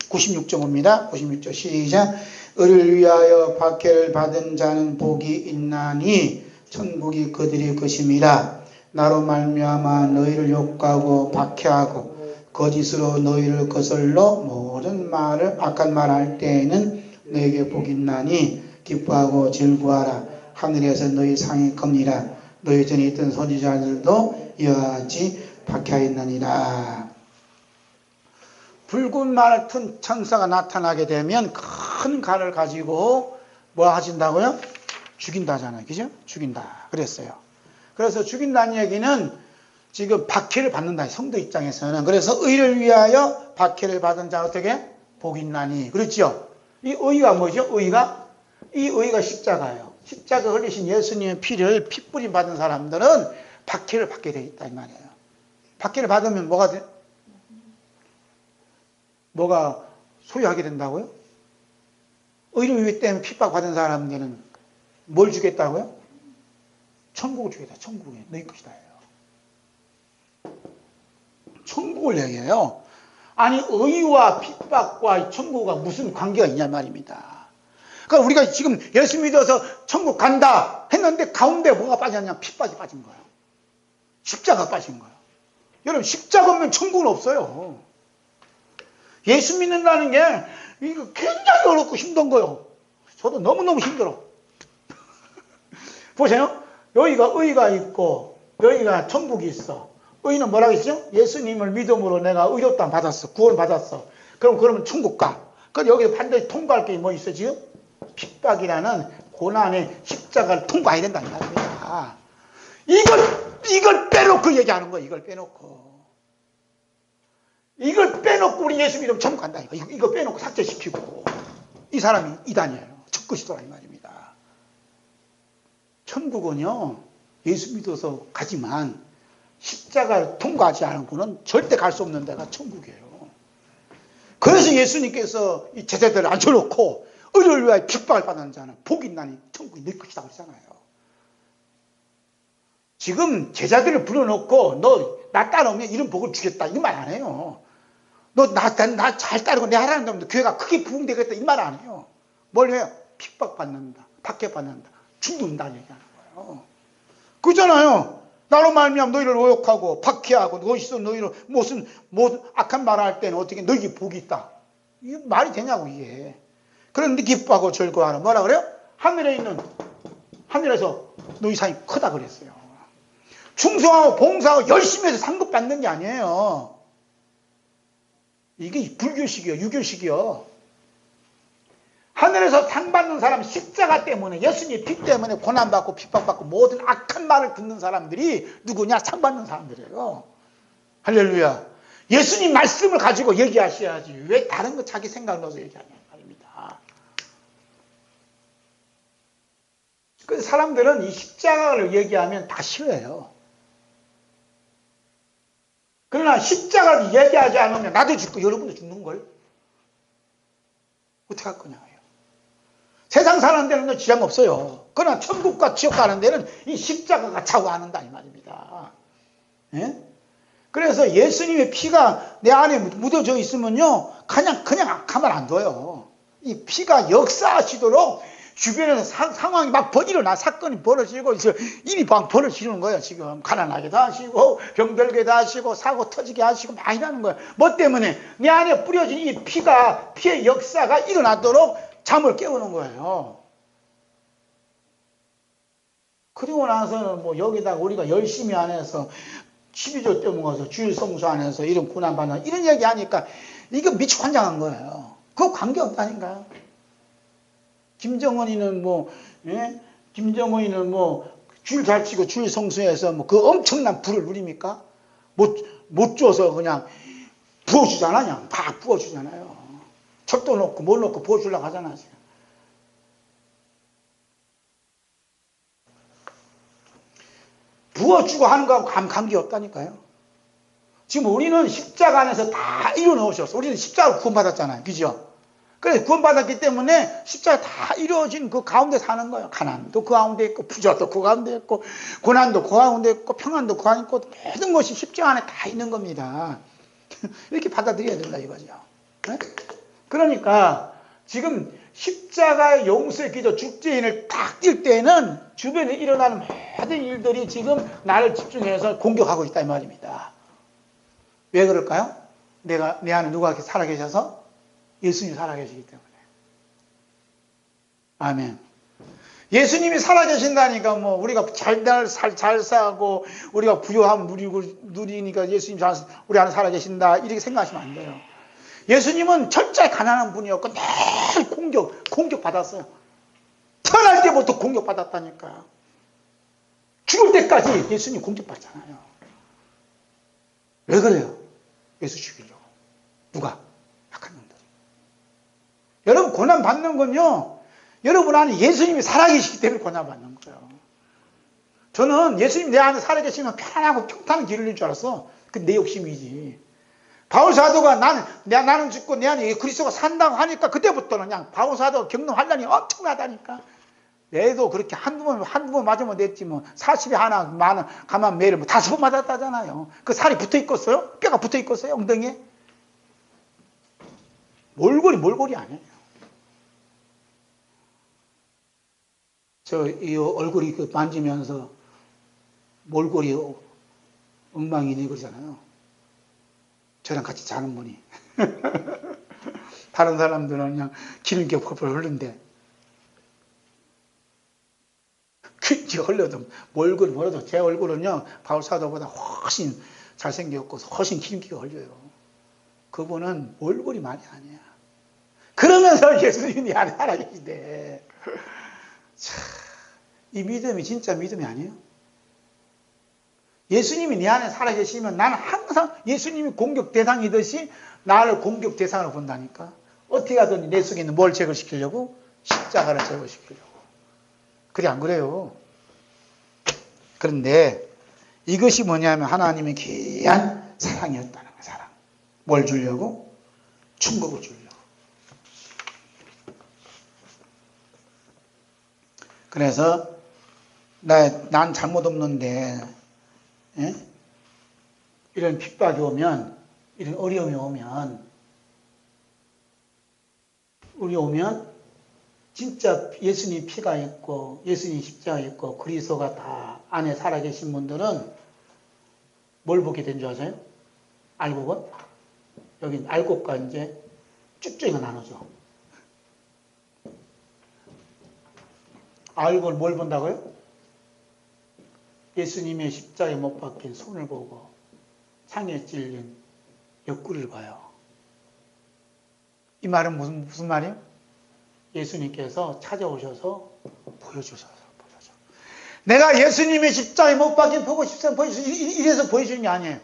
96.5입니다. 96절 시작. 의를 위하여 박해를 받은 자는 복이 있나니 천국이 그들의 것임이라. 나로 말미암아 너희를 욕하고 박해하고 거짓으로 너희를 거슬러 모든 말을 악한 말 할 때에는 너에게 복이 있나니 기뻐하고 즐거워하라. 하늘에서 너희 상이 큽니다. 너희 전에 있던 선지자들도 이와 같이 박해하였느니라. 붉은 말을 튼 천사가 나타나게 되면 큰 칼을 가지고 뭐 하신다고요? 죽인다잖아요. 그죠? 죽인다. 그랬어요. 그래서 죽인다는 얘기는 지금 박해를 받는다. 성도 입장에서는. 그래서 의를 위하여 박해를 받은 자 어떻게? 복이 있나니. 그렇죠? 이 의가 뭐죠? 이 의가 십자가예요. 십자가 흘리신 예수님의 피를 핏뿌림 받은 사람들은 박해를 받게 돼 있다 이 말이에요. 박해를 받으면 뭐가 돼? 뭐가 소유하게 된다고요? 의를 위해 때문에 핍박 받은 사람들은 뭘 주겠다고요? 천국을 주겠다. 천국에 너희 것이다 해요. 천국을 얘기해요. 아니 의와 핍박과 천국과 무슨 관계가 있냐 말입니다. 그러니까 우리가 지금 예수 믿어서 천국 간다 했는데 가운데 뭐가 빠졌냐? 핍박이 빠진 거예요. 십자가 빠진 거예요. 여러분 십자가 없으면 천국은 없어요. 예수 믿는다는 게 이거 굉장히 어렵고 힘든 거예요. 저도 너무너무 힘들어. 보세요. 여기가 의가 있고 여기가 천국이 있어. 의는 뭐라고 했죠? 예수님을 믿음으로 내가 의롭다함 받았어. 구원 받았어. 그러면 천국 가. 그럼 여기 반드시 통과할 게 뭐 있어 지금? 핍박이라는 고난의 십자가를 통과해야 된다는 말입니다. 이걸 빼놓고 얘기하는 거예요. 이걸 빼놓고 우리 예수 믿으면 천국 간다. 이거 빼놓고 삭제시키고 이 사람이 이단이에요. 적그리스도라 이 말입니다. 천국은요 예수 믿어서 가지만 십자가를 통과하지 않은 분은 절대 갈 수 없는 데가 천국이에요. 그래서 예수님께서 이 제자들을 앉혀놓고 의를 위하여 핍박을 받는 자는 복이 있나니 천국이 내 것이다 그러잖아요. 지금 제자들을 불러놓고 너 나 따라오면 이런 복을 주겠다 이 말 안 해요. 너 나 잘 따르고 내 하라는 다면 교회가 크게 부흥되겠다 이 말 안 해요. 뭘 해요? 픽박받는다, 박해받는다, 죽는다 얘기하는 거예요. 그잖아요. 나로 말미암아 너희를 모욕하고 박해하고 너희를 무슨 악한 말을 할 때는 어떻게 너희에게 복이 있다. 이게 말이 되냐고 이게. 그런데 기뻐하고 즐거워하는 뭐라 그래요? 하늘에서 너희 상이 크다 그랬어요. 충성하고 봉사하고 열심히 해서 상급 받는 게 아니에요. 이게 불교식이요, 유교식이요. 하늘에서 상 받는 사람 십자가 때문에 예수님의 피 때문에 고난받고 핍박받고 모든 악한 말을 듣는 사람들이 누구냐? 상 받는 사람들이에요. 할렐루야. 예수님 말씀을 가지고 얘기하셔야지 왜 다른 거 자기 생각 넣어서 얘기하냐 말입니다. 그래서 사람들은 이 십자가를 얘기하면 다 싫어해요. 그러나 십자가를 얘기하지 않으면 나도 죽고 여러분도 죽는걸. 어떻게 할 거냐. 세상 사는 데는 지장 없어요. 그러나 천국과 지옥 가는 데는 이 십자가가 좌우한다 이 말입니다. 예? 그래서 예수님의 피가 내 안에 묻어져 있으면요 그냥 가만 안 둬요. 이 피가 역사하시도록 주변에서 상황이 막 일어나 사건이 벌어지고 일이 막 벌어지는 거예요. 지금 가난하게도 하시고 병들게도 하시고 사고 터지게 하시고 많이 나는 거예요. 뭐 때문에? 내 안에 뿌려진 이 피의 역사가 일어나도록 잠을 깨우는 거예요. 그리고 나서는 뭐 여기다가 우리가 열심히 안 해서 12조 때 먹어서 주일 성수 안 해서 이런 고난받는 이런 얘기 하니까 이거 미치 환장한 거예요. 그거 관계없다니까요. 김정은이는 줄 잘 치고 주일 성수해서 그 엄청난 부를 누립니까? 못 줘서 그냥 부어주잖아. 그냥 다 부어주잖아요. 철도 넣고 뭘 넣고 부어주려고 하잖아. 지금. 부어주고 하는 거하고 관계없다니까요. 지금 우리는 십자가 안에서 다 이루어놓으셨어. 우리는 십자가로 구원받았잖아요. 그죠? 그래서 구원받았기 때문에 십자가 다 이루어진 그 가운데 사는 거예요. 가난도 그 가운데 있고 부자도 그 가운데 있고 고난도 그 가운데 있고 평안도 그 가운데 있고 모든 것이 십자가 안에 다 있는 겁니다. 이렇게 받아들여야 된다 이거죠. 네? 그러니까 지금 십자가의 용서의 기도 축제인을 딱 뛸 때는 주변에 일어나는 모든 일들이 지금 나를 집중해서 공격하고 있다 이 말입니다. 왜 그럴까요? 내 안에 누가 이렇게 살아계셔서 예수님이 살아계시기 때문에. 아멘. 예수님이 살아계신다니까 우리가 잘 사고 우리가 부유함 누리니까 예수님 우리 안에 살아계신다 이렇게 생각하시면 안 돼요. 예수님은 철저히 가난한 분이었고 늘 공격받았어요. 태어날 때부터 공격받았다니까. 죽을 때까지 예수님 공격받잖아요. 왜 그래요? 예수 죽이려고. 누가? 약한 놈들이. 여러분 고난받는 건요. 여러분 안에 예수님이 살아계시기 때문에 고난받는 거예요. 저는 예수님이 내 안에 살아계시면 편안하고 평탄한 길을 줄 알았어. 그게 내 욕심이지. 바울사도가 나는 죽고 내 안에 그리스도가 산다고 하니까 그때부터는 그냥 바울사도가 겪는 환란이 엄청나다니까. 내도 그렇게 한두 번 맞으면 됐지 40에 하나 가만 매를 5번 맞았다잖아요. 그 살이 붙어 있겠어요? 뼈가 붙어 있겠어요? 엉덩이에? 몰골이 아니에요. 이 얼굴이 만지면서 몰골이 엉망이네 그러잖아요. 저랑 같이 자는 분이. 다른 사람들은 그냥 기름기 펄펄 흐른데 기름기 흘려도 몰골이 멀어도 제 얼굴은요 바울사도보다 훨씬 잘생겼고 훨씬 기름기가 흘려요. 그분은 몰골이 많이 아니야. 그러면서 예수님이 안에 살아계시대. 이 믿음이 진짜 믿음이 아니에요? 예수님이 내 안에 살아계시면 나는 항상 예수님이 공격 대상이듯이 나를 공격 대상으로 본다니까. 어떻게 하든 내 속에 있는 뭘 제거시키려고? 십자가를 제거시키려고. 그래 안 그래요? 그런데 이것이 뭐냐면 하나님의 귀한 사랑이었다는 거예요. 사랑. 뭘 주려고? 천국을 주려고. 그래서 난 잘못 없는데, 예? 이런 핍박이 오면, 이런 어려움이 오면, 진짜 예수님 피가 있고, 예수님 십자가 있고, 그리스도가 다 안에 살아계신 분들은 뭘 보게 된 줄 아세요? 알곡은? 여기 알곡과 이제 쭉쭉이가 나누죠. 알곡을 뭘 본다고요? 예수님의 십자가에 못 박힌 손을 보고 창에 찔린 옆구리를 봐요. 이 말은 무슨 말이에요? 예수님께서 찾아오셔서 보여주셔서. 내가 예수님의 십자가에 못 박힌 보고 싶어서 이래서 보여주는 게 아니에요.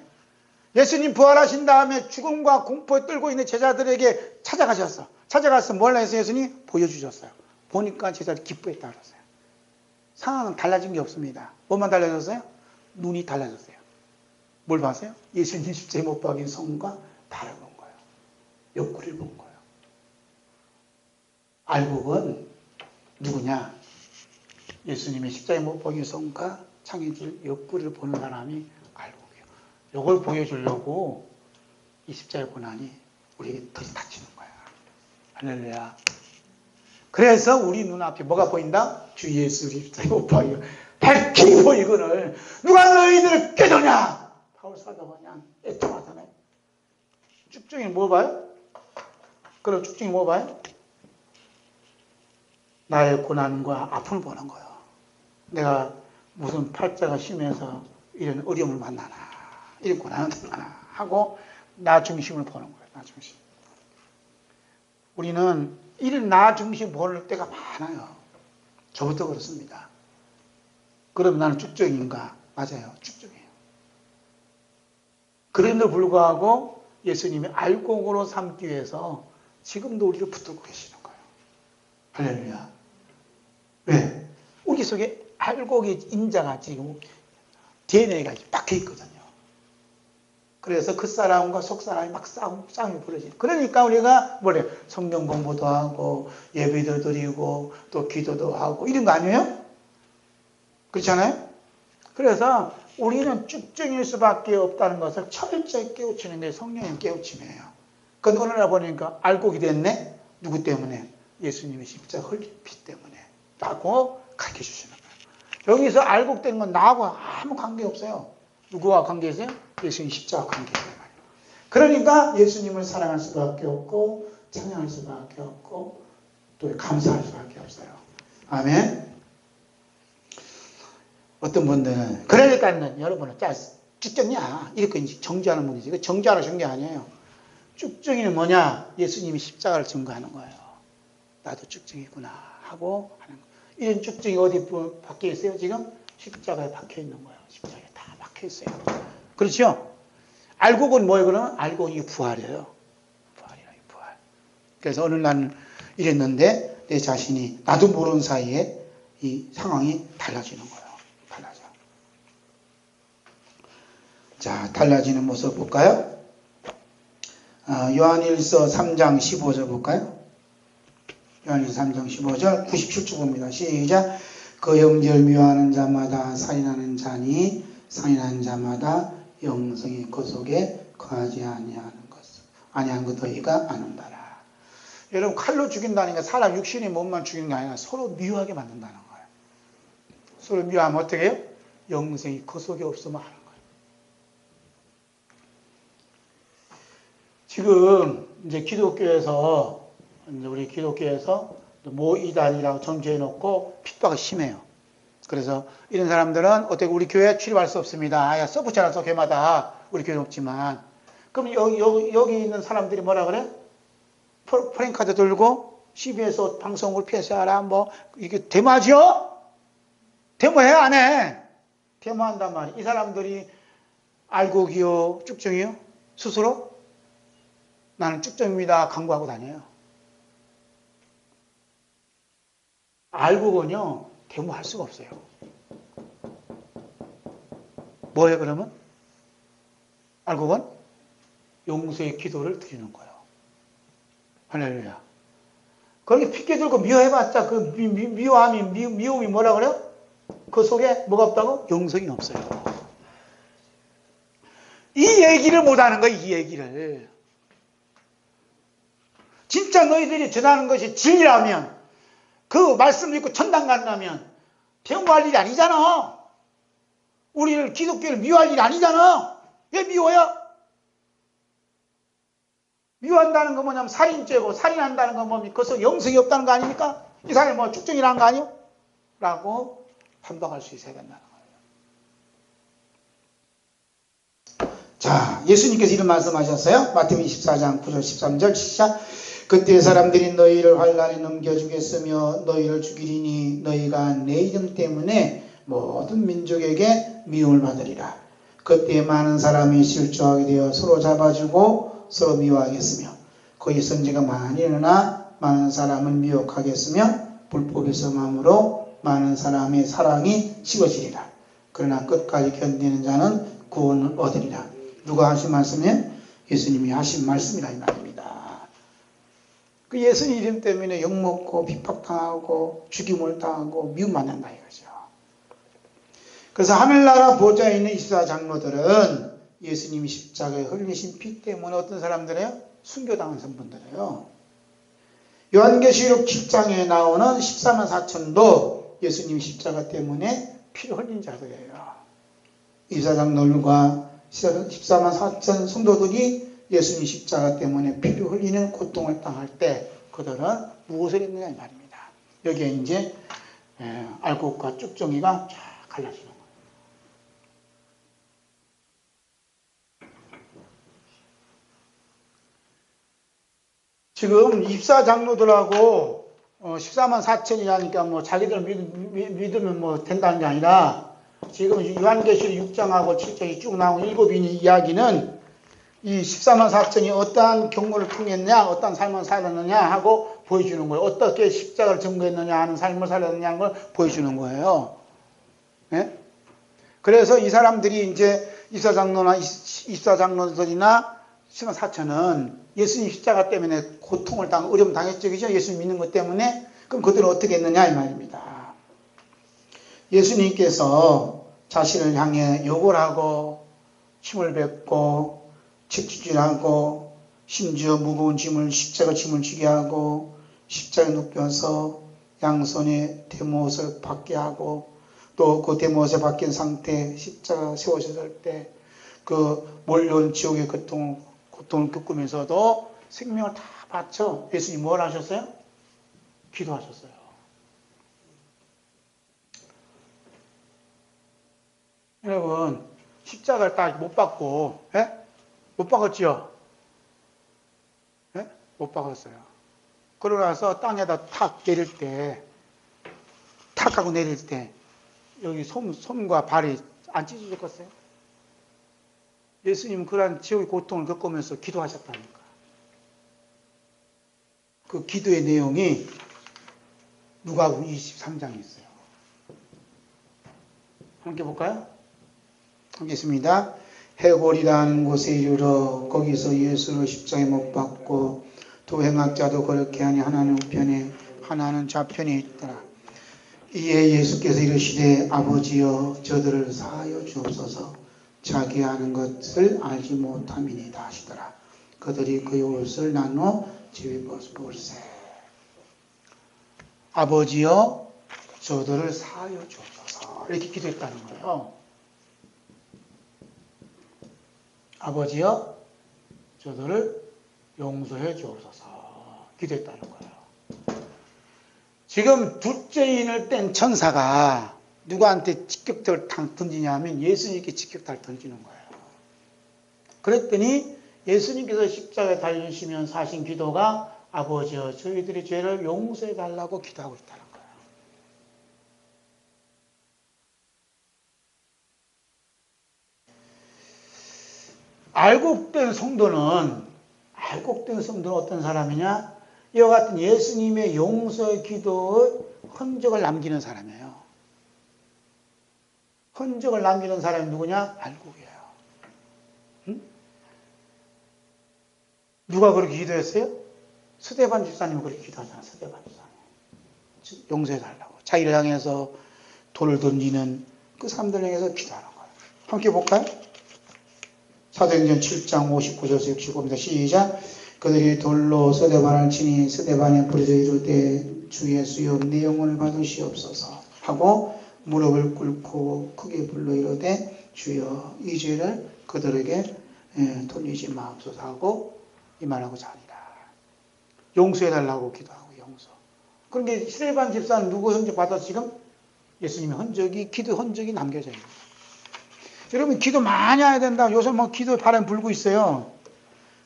예수님 부활하신 다음에 죽음과 공포에 떨고 있는 제자들에게 찾아가셨어. 찾아가서 뭘 했어요? 예수님 보여주셨어요. 보니까 제자들이 기뻐했다 그랬어요. 상황은 달라진 게 없습니다. 뭐만 달라졌어요? 눈이 달라졌어요. 뭘 봤어요? 예수님 십자가에 못 박힌 손과 발을 본 거예요. 옆구리를 본 거예요. 알곡은 누구냐? 예수님의 십자가에 못 박힌 손과 창의질 옆구리를 보는 사람이 알곡이에요. 이걸 보여주려고 이 십자가의 고난이 우리에게 더 닥치는 거야. 할렐루야. 그래서 우리 눈앞에 뭐가 보인다? 주 예수 십자가에 못 박힌 밝히 보이거늘 누가 너희들을 깨더냐? 바울 사도가 그냥 애통하잖아요. 쭉쭉이 뭐 봐요? 그럼 쭉쭉이 뭐 봐요? 나의 고난과 아픔을 보는 거예요. 내가 무슨 팔자가 심해서 이런 어려움을 만나나, 이런 고난을 만나나 하고 나 중심을 보는 거예요. 나 중심. 우리는 이런 나 중심 보는 때가 많아요. 저부터 그렇습니다. 그럼 나는 쭉쭉인가? 맞아요. 쭉쭉이에요. 그럼에도 불구하고 예수님이 알곡으로 삼기 위해서 지금도 우리를 붙들고 계시는 거예요. 할렐루야. 왜? 우리 속에 알곡의 인자가 지금 DNA가 박혀 있거든요. 그래서 그 사람과 속 사람이 막 싸움이 벌어지죠. 그러니까 우리가 뭐래? 성경 공부도 하고 예배도 드리고 또 기도도 하고 이런 거 아니에요? 그렇잖아요? 그래서 우리는 쭉쭉일 수밖에 없다는 것을 철저히 깨우치는 게 성령의 깨우침이에요. 그건 어느 날 보니까 알곡이 됐네? 누구 때문에? 예수님의 십자가 흘린 피 때문에 라고 가르쳐 주시는 거예요. 여기서 알곡된 건 나하고 아무 관계없어요. 누구와 관계있어요? 예수님 십자가 관계예요. 그러니까 예수님을 사랑할 수밖에 없고 찬양할 수밖에 없고 또 감사할 수밖에 없어요. 아멘. 어떤 분들은 그러니까는 여러분은 쭉쭉이냐 이렇게 정죄하는 분이지. 그 정죄하는 게 아니에요. 쭉쭉이는 뭐냐? 예수님이 십자가를 증거하는 거예요. 나도 쭉쭉이구나 하고 하는 거예요. 이런 쭉쭉이 어디 박혀 있어요? 지금 십자가에 박혀 있는 거예요. 십자가에 다 박혀 있어요. 그렇죠? 알곡은 뭐예요? 그러면 알곡이 부활이에요. 부활이에요. 부활. 그래서 어느 날 이랬는데 내 자신이 나도 모르는 사이에 이 상황이 달라지는 거예요. 달라져. 자, 달라지는 모습 볼까요? 요한일서 3장 15절 볼까요? 요한일서 3장 15절 97쪽 봅니다. 시작. 그 영절 미워하는 자마다 살인하는 자니 살인하는 자마다 영생이 그 속에 거하지 아니하는 것 너희가 아는다라. 여러분 칼로 죽인다는 게 사람 육신의 몸만 죽이는 게 아니라 서로 미워하게 만든다는 거예요. 서로 미워하면 어떻게 해요? 영생이 그 속에 없으면 하는 거예요. 지금 이제 기독교에서 우리 기독교에서 모이단이라고 정죄해 놓고 핍박이 심해요. 그래서 이런 사람들은 어떻게 우리 교회에 출입할 수 없습니다. 야, 써붙여놔서 교회마다 우리 교회는 없지만. 그럼 여기 있는 사람들이 뭐라 그래? 프랭카드 들고 CBS 방송을 폐쇄하라. 뭐 이게 데모하죠? 데모해 안 해? 데모한단 말이에요. 이 사람들이 알곡이요, 쭉쭉이요? 스스로 나는 쭉쭉입니다. 강구하고 다녀요. 알곡은요, 데모할 수가 없어요. 뭐예요, 그러면? 알곡은 용서의 기도를 드리는 거예요. 할렐루야. 그렇게 핏게 들고 미워해봤자 그 미움이 뭐라 그래요? 그 속에 뭐가 없다고? 영성이 없어요. 이 얘기를 못하는 거야, 이 얘기를. 진짜 너희들이 전하는 것이 진리라면, 그 말씀 믿고 천당 간다면 병구할 일이 아니잖아. 우리를 기독교를 미워할 일이 아니잖아. 왜 미워요? 미워한다는 건 뭐냐면 살인죄고, 살인한다는 건 뭡니까? 그것은 영성이 없다는 거 아닙니까? 이 사람이 뭐 축정이라는 거 아니요? 라고 판단할 수 있어야 된다는 거예요. 자, 예수님께서 이런 말씀하셨어요. 마태복음 24장 9절 13절 시작. 그때 사람들이 너희를 환난에 넘겨주겠으며 너희를 죽이리니 너희가 내 이름 때문에 모든 민족에게 미움을 받으리라. 그때 많은 사람이 실족하게 되어 서로 잡아주고 서로 미워하겠으며 거기 선지가 많이 일어나 많은 사람을 미혹하겠으며 불법의 섬함으로 많은 사람의 사랑이 식어지리라. 그러나 끝까지 견디는 자는 구원을 얻으리라. 누가 하신 말씀이에요? 예수님이 하신 말씀이라 이 말입니다. 그 예수님 이름 때문에 욕먹고 핍박당하고 죽임을 당하고 미움받는다 이거죠. 그래서 하늘나라 보좌에 있는 24장로들은 예수님이 십자가에 흘리신 피 때문에 어떤 사람들이에요? 순교당한 분들이에요. 요한계시록 7장에 나오는 14만 4천도 예수님이 십자가 때문에 피를 흘린 자들이에요. 24장로들과 14만 4천 성도들이 예수님 십자가 때문에 피를 흘리는 고통을 당할 때 그들은 무엇을 했느냐 이 말입니다. 여기에 이제 알곡과 쭉정이가 쫙 갈라지는 거예요. 지금 입사 장로들하고 14만 4천이라니까 뭐 자기들 믿으면 뭐 된다는 게 아니라 지금 요한계시록 6장하고 7장이 쭉 나온 일곱 이야기는 이 14만 4천이 어떠한 경고를 통했냐, 어떠한 삶을 살았느냐 하고 보여주는 거예요. 어떻게 십자가를 증거했느냐 하는 삶을 살았느냐 하는 걸 보여주는 거예요. 네? 그래서 이 사람들이 이제 입사장로들이나 14만 4천은 예수님 십자가 때문에 고통을 어려움 당했죠. 그죠? 예수님 믿는 것 때문에. 그럼 그들은 어떻게 했느냐 이 말입니다. 예수님께서 자신을 향해 욕을 하고 침을 뱉고 채찍질하고 심지어 무거운 십자가 짐을 지게 하고 십자가에 눕혀서 양손에 대못을 받게 하고 또 그 대못에 박힌 상태 십자가 세우셨을 때 그 몰려온 지옥의 고통을 겪으면서도 생명을 다 바쳐 예수님 뭘 하셨어요? 기도하셨어요. 여러분 십자가를 딱 못 박고 못 박았지요? 네? 못 박았어요. 그러고 나서 땅에다 탁 내릴 때, 탁 하고 내릴 때, 여기 손과 발이 안 찢어졌겠어요? 예수님은 그러한 지옥의 고통을 겪으면서 기도하셨다니까. 그 기도의 내용이 누가복음 23장에 있어요. 함께 볼까요? 함께 있습니다. 해골이라는 곳에 이르러 거기서 예수를 십자가에 못 박고 두 행악자도 그렇게 하니 하나는 우편에 하나는 좌편에 있더라. 이에 예수께서 이르시되 아버지여 저들을 사하여 주옵소서 자기 하는 것을 알지 못함이니이다 하시더라. 그들이 그의 옷을 나눠 집어볼세. 아버지여 저들을 사하여 주옵소서 이렇게 기도했다는 거예요. 아버지여 저들을 용서해 주옵소서 기도했다는 거예요. 지금 둘째인을 뗀 천사가 누구한테 직격탄을 던지냐 하면 예수님께 직격탄을 던지는 거예요. 그랬더니 예수님께서 십자가에 달리시면서 하신 기도가 아버지여 저희들의 죄를 용서해 달라고 기도하고 있다는 거예요. 알곡된 성도는 어떤 사람이냐? 이와 같은 예수님의 용서의 기도의 흔적을 남기는 사람이에요. 흔적을 남기는 사람이 누구냐? 알곡이에요. 응? 누가 그렇게 기도했어요? 스데반 집사님이 그렇게 기도하잖아요. 스데반 집사님. 용서해달라고. 자기를 향해서 돌을 던지는 그 사람들 향해서 기도하는 거예요. 함께 볼까요? 사도행전 7장 59절에서 65입니다. 시작. 그들이 돌로 스데반을 치니 스데반에 부르짖어 이르되 주 예수여 내 영혼을 받으시옵소서 하고 무릎을 꿇고 크게 불러 이르되 주여 이 죄를 그들에게 돌리지 마옵소서 하고 이 말하고자 하니라. 용서해달라고 기도하고 용서. 그런데 스데반 집사는 누구 흔적 받아서 지금 예수님의 흔적이, 기도 흔적이 남겨져 있는 거예요. 여러분 기도 많이 해야 된다. 요새 뭐 기도 바람 불고 있어요.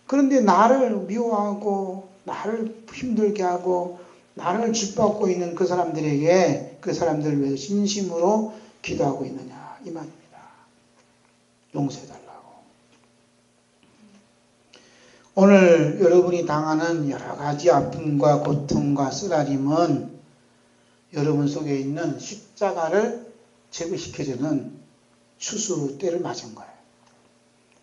그런데 나를 미워하고 나를 힘들게 하고 나를 짓밟고 있는 그 사람들에게 그 사람들을 위해서 진심으로 기도하고 있느냐 이 말입니다. 용서해달라고. 오늘 여러분이 당하는 여러 가지 아픔과 고통과 쓰라림은 여러분 속에 있는 십자가를 제거시켜주는 추수 때를 맞은 거예요.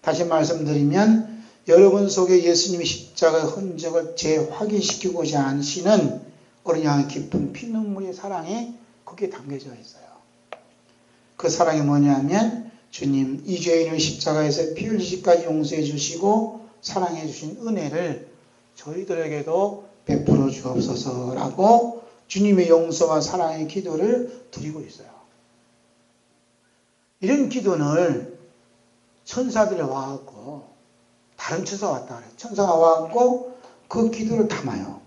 다시 말씀드리면 여러분 속에 예수님의 십자가의 흔적을 재확인시키고자 하시는 어린 양의 깊은 피눈물의 사랑이 거기에 담겨져 있어요. 그 사랑이 뭐냐면 주님 이 죄인을 십자가에서 피 흘리시기까지 용서해 주시고 사랑해 주신 은혜를 저희들에게도 베풀어 주옵소서라고 주님의 용서와 사랑의 기도를 드리고 있어요. 이런 기도는 천사들이 와갖고 다른 천사가 왔다 그래요. 천사가 와갖고 그 기도를 담아요.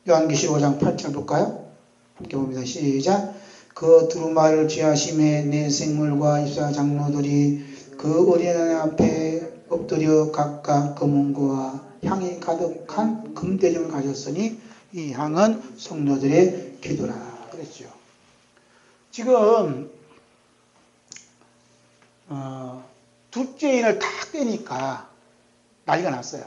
요한계시록 5장 8절 볼까요? 함께 봅니다. 시작. 그 두루마리를 취하심에 내 생물과 입사 장로들이 그 어린아이 앞에 엎드려 각각 금은과 향이 가득한 금대접을 가졌으니 이 향은 성도들의 기도라 그랬죠. 지금 둘째인을 탁 떼니까 난리가 났어요.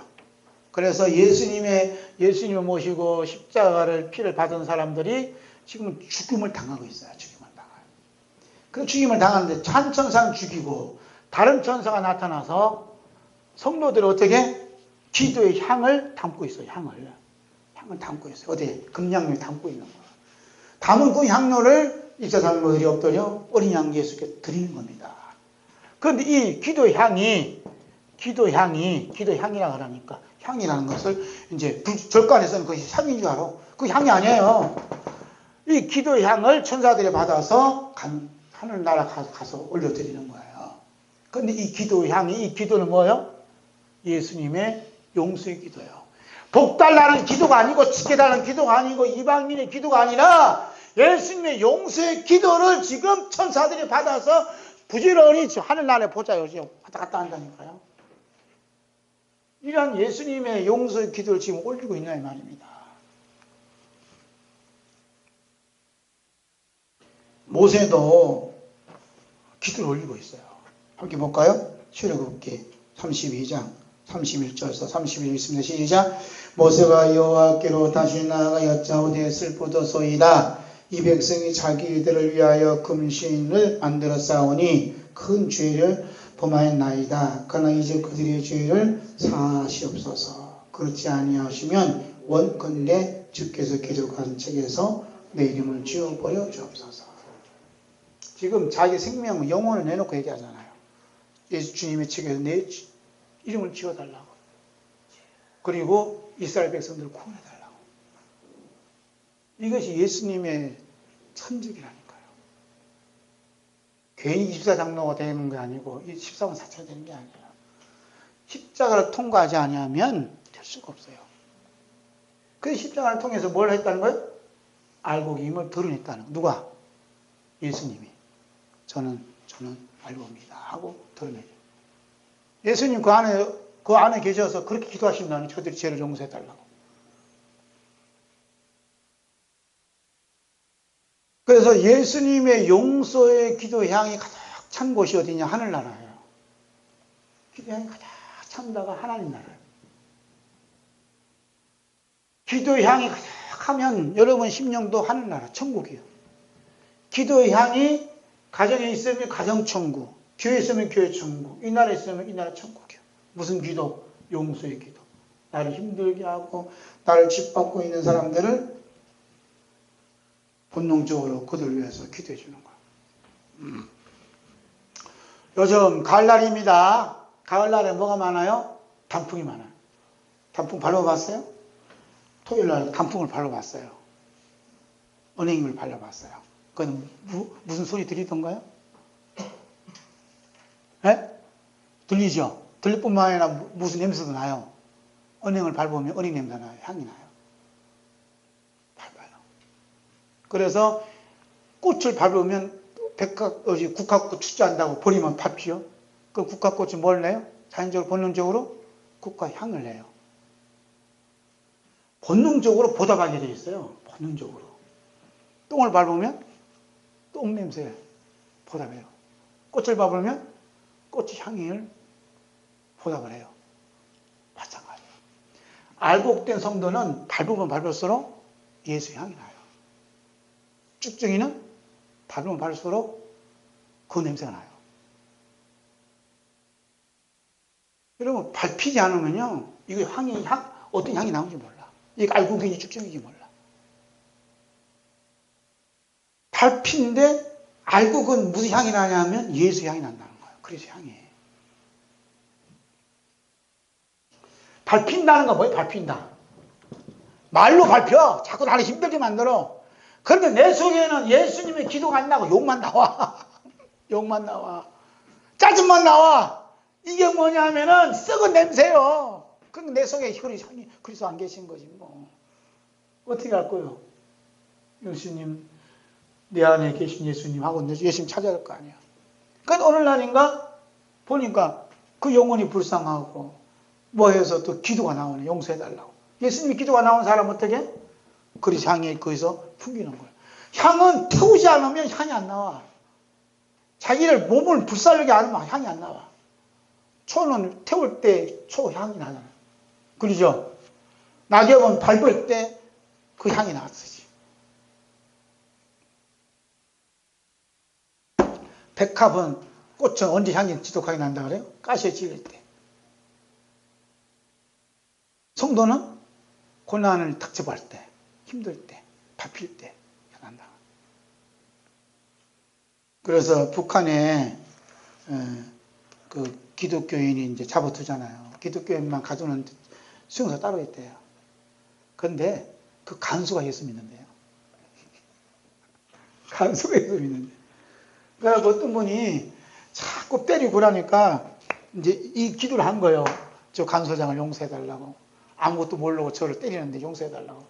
그래서 예수님을 모시고 십자가를 피를 받은 사람들이 지금 죽임을 당하고 있어요. 죽임을 당해요. 그 죽임을 당하는데 한 천사는 죽이고 다른 천사가 나타나서 성도들이 어떻게 기도의 향을 담고 있어요. 향을 담고 있어요. 어디 금양료에 담고 있는 거예요. 담은 그 향료를 입사 장로들이 엎드려 어린 양 예수께 드리는 겁니다. 그런데 이 기도의 향이라 그러니까 향이라는 것을 이제 절간에서는 그것이 향인 줄 알아. 그 향이 아니에요. 이 기도의 향을 천사들이 받아서 하늘나라 가서 올려드리는 거예요. 그런데 이 기도의 향이, 이 기도는 뭐예요? 예수님의 용서의 기도예요. 복달라는 기도가 아니고 지켜달라는 기도가 아니고 이방인의 기도가 아니라 예수님의 용서의 기도를 지금 천사들이 받아서 부지런히 하늘나라에 보자요. 왔다 갔다 한다니까요. 이러한 예수님의 용서의 기도를 지금 올리고 있는 말입니다. 모세도 기도를 올리고 있어요. 함께 볼까요? 출애굽기 32장 31절에서 31절 있습니다. 시작. 모세가 여호와께로 다시 나아가 여짜오되 슬프도소이다. 이 백성이 자기 일들을 위하여 금신을 만들어 싸우니 큰 죄를 범하였나이다. 그러나 이제 그들의 죄를 사하시옵소서. 그렇지 아니하시면 원컨대 주께서 기록한 책에서 내 이름을 지워버려 주옵소서. 지금 자기 생명, 영혼을 내놓고 얘기하잖아요. 예수 주님의 책에서 내 이름을 지워달라고. 그리고 이스라엘 백성들을 구원해달라고. 이것이 예수님의 천직이라니까요. 괜히 24장로가 되는 게 아니고 14번 사쳐야 되는 게 아니에요. 십자가를 통과하지 아니하면 될 수가 없어요. 그 십자가를 통해서 뭘 했다는 거예요? 알고 계심을 드러냈다는 거예요. 누가? 예수님이. 저는 알고 옵니다 하고 드러내죠. 예수님 그 안에 계셔서 그렇게 기도하신다니 저들이 죄를 용서해달라고. 그래서 예수님의 용서의 기도 향이 가득 찬 곳이 어디냐? 하늘나라예요. 기도 향이 가득 찬다가 하나님 나라예요. 기도의 향이 가득하면 여러분 심령도 하늘나라, 천국이에요. 기도의 향이 가정에 있으면 가정천국, 교회에 있으면 교회천국, 이 나라에 있으면 이 나라 천국이에요. 무슨 기도? 용서의 기도. 나를 힘들게 하고 나를 짓밟고 있는 사람들을 본능적으로 그들 위해서 기도해 주는 거예요. 요즘 가을날입니다. 가을날에 뭐가 많아요? 단풍이 많아요. 단풍 발라봤어요? 토요일날 단풍을 발라봤어요. 은행잎을 발라봤어요. 그건 무슨 소리 들리던가요? 네? 들리죠? 들릴 뿐만 아니라 무슨 냄새도 나요. 은행을 밟으면 은행 냄새 나요. 향이 나요. 밟아요. 그래서 꽃을 밟으면 국화꽃 축제한다고 버리면 밟지요. 그 국화꽃이 뭘 내요? 자연적으로 본능적으로 국화향을 내요. 본능적으로 보답하게 되어 있어요. 본능적으로. 똥을 밟으면 똥 냄새 보답해요. 꽃을 밟으면 꽃의 향을 보답을 해요. 마찬가지예요. 알곡된 성도는 밟으면 밟을수록 예수의 향이 나요. 쭉증이는 밟으면 밟을수록 그 냄새가 나요. 여러분, 밟히지 않으면요, 이거 어떤 향이 나오는지 몰라. 이게 알곡인지 쭉증인지 몰라. 밟힌데 알곡은 무슨 향이 나냐면 예수의 향이 난다는 거예요. 그리스도의 향이에요. 밟힌다는 건 뭐예요? 밟힌다. 말로 밟혀. 자꾸 나를 힘들게 만들어. 그런데 내 속에는 예수님의 기도가 안 나고 욕만 나와. 욕만 나와. 짜증만 나와. 이게 뭐냐면은 썩은 냄새요. 그럼 내 속에 그리스도 안 계신 거지 뭐. 어떻게 할 거예요? 예수님, 내 안에 계신 예수님하고 예수님 찾아야 할 거 아니야. 그런데 어느 날인가 보니까 그 영혼이 불쌍하고 뭐 해서 또 기도가 나오네. 용서해달라고. 예수님이 기도가 나온 사람 어떻게? 그리스 향이 거기서 풍기는 거예요. 향은 태우지 않으면 향이 안 나와. 자기를 몸을 불살르게 않으면 향이 안 나와. 초는 태울 때 초향이 나잖아요. 그러죠? 낙엽은 밟을 때 그 향이 나왔지. 백합은 꽃은 언제 향이 지독하게 난다 그래요? 가시에 찔릴 때. 성도는 고난을 닥쳐볼 때, 힘들 때, 밟힐 때 난다. 그래서 북한에 그 기독교인이 이제 잡아두잖아요. 기독교인만 가두는 수용소 따로 있대요. 그런데 그 간수가 예수 믿는데요. 간수가 예수 믿는데. 그래서 어떤 분이 자꾸 때리고 그러니까 이제 이 기도를 한 거예요. 저 간소장을 용서해달라고. 아무것도 모르고 저를 때리는데 용서해달라고.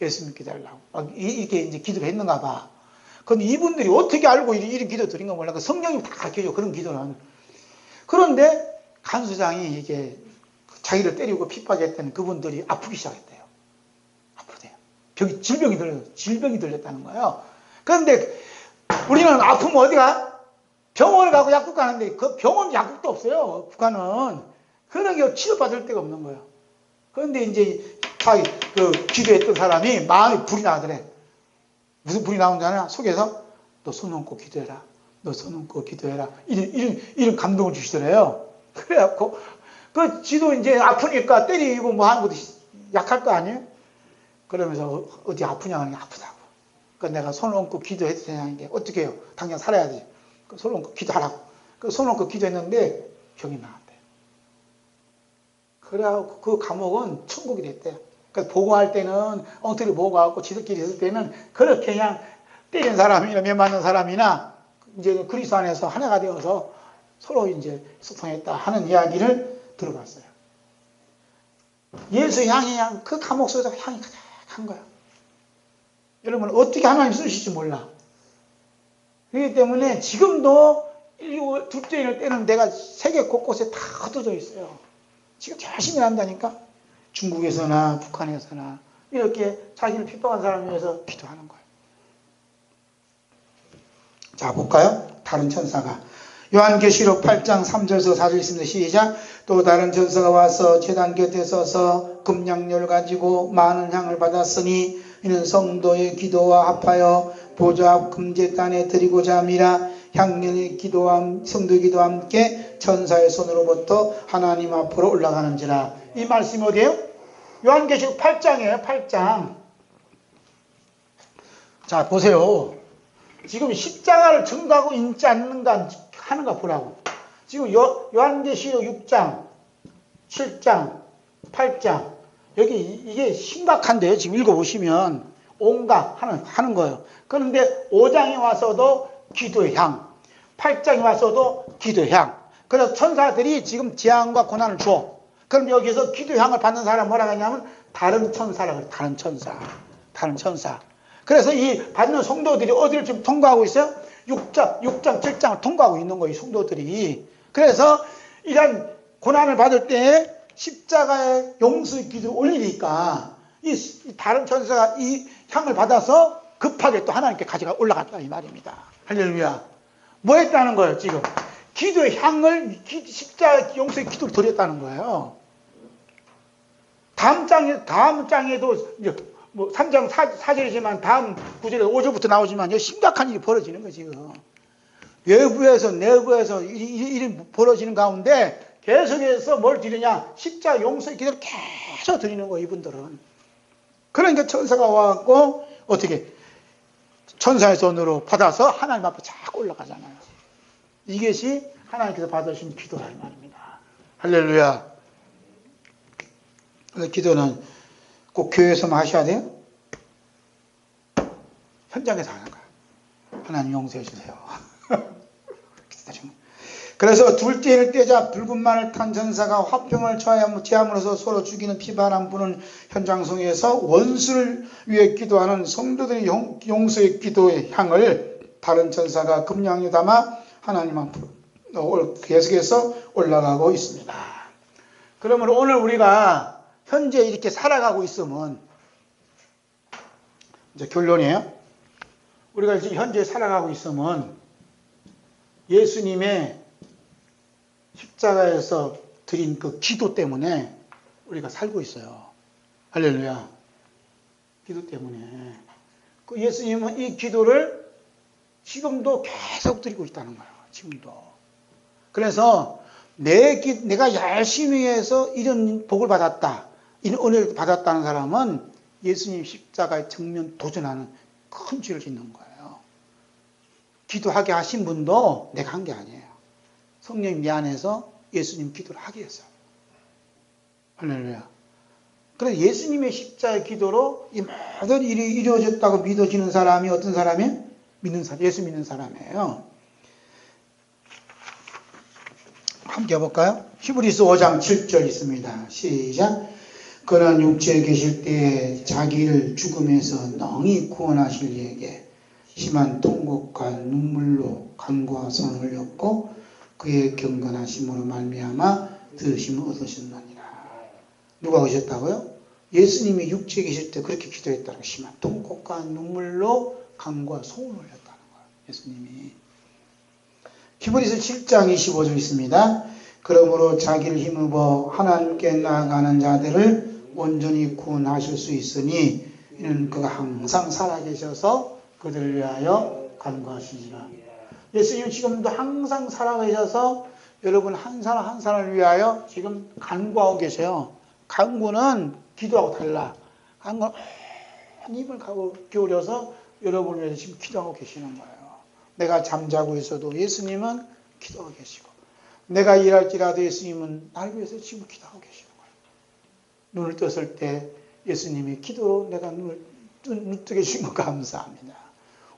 예수 믿게 해달라고. 이렇게 이제 기도를 했는가 봐. 근데 이분들이 어떻게 알고 이런 기도 드린가 몰라. 성령이 다 가르쳐줘. 그런 기도는. 그런데 간수장이 이게 자기를 때리고 핍박했던 그분들이 아프기 시작했대요. 아프대요. 질병이 들렸다는 거예요. 그런데 우리는 아프면 어디가? 병원에 가고 약국 가는데 그 병원 약국도 없어요. 북한은. 그런 게 치료받을 데가 없는 거예요. 그런데 이제 그 기도했던 사람이 마음에 불이 나더래. 무슨 불이 나온 줄 아냐? 속에서 너 손 얹고 기도해라. 너 손 얹고 기도해라. 이런 감동을 주시더래요. 그래갖고 그 지도 이제 아프니까 때리고 뭐 하는 것도 약할 거 아니에요? 그러면서 어디 아프냐 하는 게 아프다고. 그러니까 내가 손 얹고 기도해도 되냐는 게 어떻게 해요? 당장 살아야지. 손 얹고 기도하라고. 손 얹고 기도했는데 병이 나왔대요. 그래갖고 그 감옥은 천국이 됐대요. 그러니까 보고할 때는 엉터리 보고하고 지들끼리 있을 때는 그렇게 그냥 때린 사람이나 매 맞는 사람이나 이제 그리스도 안에서 하나가 되어서 서로 이제 소통했다 하는 이야기를 들어봤어요. 예수 향이 그 감옥 속에서 향이 가득한 거야. 여러분 어떻게 하나님 쓰실지 몰라. 그렇기 때문에 지금도 인류 둘째인을 떼는 데가 세계 곳곳에 다 흩어져 있어요. 지금 열심히 한다니까. 중국에서나 북한에서나 이렇게 자기를 핍박한 사람을 위해서 기도하는 거예요. 자, 볼까요? 다른 천사가. 요한계시록 8장 3절에서 4절 있습니다. 시작. 또 다른 천사가 와서 제단 곁에 서서 금양료를 가지고 많은 향을 받았으니 이는 성도의 기도와 합하여 보좌 앞 금제단에 드리고자 함이라. 향년의 기도와 성도의 기도와 함께 천사의 손으로부터 하나님 앞으로 올라가는지라. 이 말씀이 어디예요? 요한계시록 8장이에요. 8장. 자, 보세요. 지금 십자가를 증거하고 있지 않는가 하는가 보라고. 지금 요한계시록 6장, 7장, 8장 여기 이게 심각한데요. 지금 읽어보시면 온갖 하는 거예요. 그런데 5장에 와서도 기도의 향, 8장에 와서도 기도의 향. 그래서 천사들이 지금 재앙과 고난을 줘. 그럼 여기서 기도의 향을 받는 사람 뭐라고 하냐면 다른 천사라고 해요. 다른 천사. 그래서 이 받는 성도들이 어디를 지금 통과하고 있어요? 6장, 7장을 통과하고 있는 거예요. 이 성도들이. 그래서 이런 고난을 받을 때 십자가의 용서의 기도를 올리니까 이 다른 천사가 이 향을 받아서 급하게 또 하나님께 가져가 올라갔다 이 말입니다. 할렐루야. 뭐 했다는 거예요 지금? 기도의 향을 십자가 용서의 기도를 드렸다는 거예요. 다음 장에도 이제 뭐 3장 4절이지만 다음 9절에 5절부터 나오지만 심각한 일이 벌어지는 거예요 지금. 외부에서 내부에서 일이 벌어지는 가운데 계속해서 뭘 드리냐? 십자가 용서의 기도를 계속 드리는 거예요 이분들은. 그러니까 천사가 와갖고 어떻게 천사의 손으로 받아서 하나님 앞에 자꾸 올라가잖아요. 이것이 하나님께서 받으신 기도라 이 말입니다. 할렐루야. 기도는 꼭 교회에서만 하셔야 돼요? 현장에서 하는 거야. 하나님 용서해 주세요. 그래서 둘째를 떼자 붉은 말을 탄 전사가 화병을 제함으로써 서로 죽이는 피바람 부는 현장 속에서 원수를 위해 기도하는 성도들의 용서의 기도의 향을 다른 전사가 금양에 담아 하나님 앞으로 계속해서 올라가고 있습니다. 그러면 오늘 우리가 현재 이렇게 살아가고 있으면 이제 결론이에요. 우리가 지금 현재 살아가고 있으면 예수님의 십자가에서 드린 그 기도 때문에 우리가 살고 있어요. 할렐루야. 기도 때문에. 그 예수님은 이 기도를 지금도 계속 드리고 있다는 거예요. 지금도. 그래서 내가 열심히 해서 이런 복을 받았다. 이런 은혜를 받았다는 사람은 예수님 십자가에 정면 도전하는 큰 죄를 짓는 거예요. 기도하게 하신 분도 내가 한 게 아니에요. 성령이 미안해서 예수님 기도를 하게 했어요. 할렐루야. 그래서 예수님의 십자가의 기도로 이 모든 일이 이루어졌다고 믿어지는 사람이 어떤 사람이에요? 예수 믿는 사람이에요. 함께 해볼까요? 히브리서 5장 7절 있습니다. 시작. 그는 육체에 계실 때에 자기를 죽음에서 능히 구원하실 이에게 심한 통곡과 눈물로 간구와 손을 흘렸고 그의 경건하심으로 말미암아 들으심을 얻으셨느니라. 누가 오셨다고요? 예수님이 육체에 계실 때 그렇게 기도했다는 거예요. 심한 통곡과 눈물로 간구와 소원을 흘렸다는 거예요. 예수님이. 히브리서 7장 25절 있습니다. 그러므로 자기를 힘입어 하나님께 나아가는 자들을 온전히 구원하실 수 있으니 이는 그가 항상 살아계셔서 그들을 위하여 간구하시니라. 예수님 지금도 항상 살아계셔서 여러분 한 사람 한 사람을 위하여 지금 간구하고 계세요. 간구는 기도하고 달라. 간구는 힘을 기울여서 여러분을 위해서 지금 기도하고 계시는 거예요. 내가 잠자고 있어도 예수님은 기도하고 계시고 내가 일할지라도 예수님은 나를 위해서 지금 기도하고 계시는 거예요. 눈을 떴을 때 예수님이 기도로 내가 눈을 뜨게 해주신 것 감사합니다.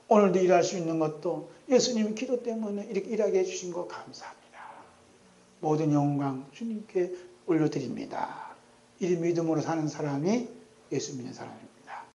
오늘도 일할 수 있는 것도 예수님이 기도 때문에 이렇게 일하게 해주신 것 감사합니다. 모든 영광 주님께 올려드립니다. 이 믿음으로 사는 사람이 예수 믿는 사람입니다.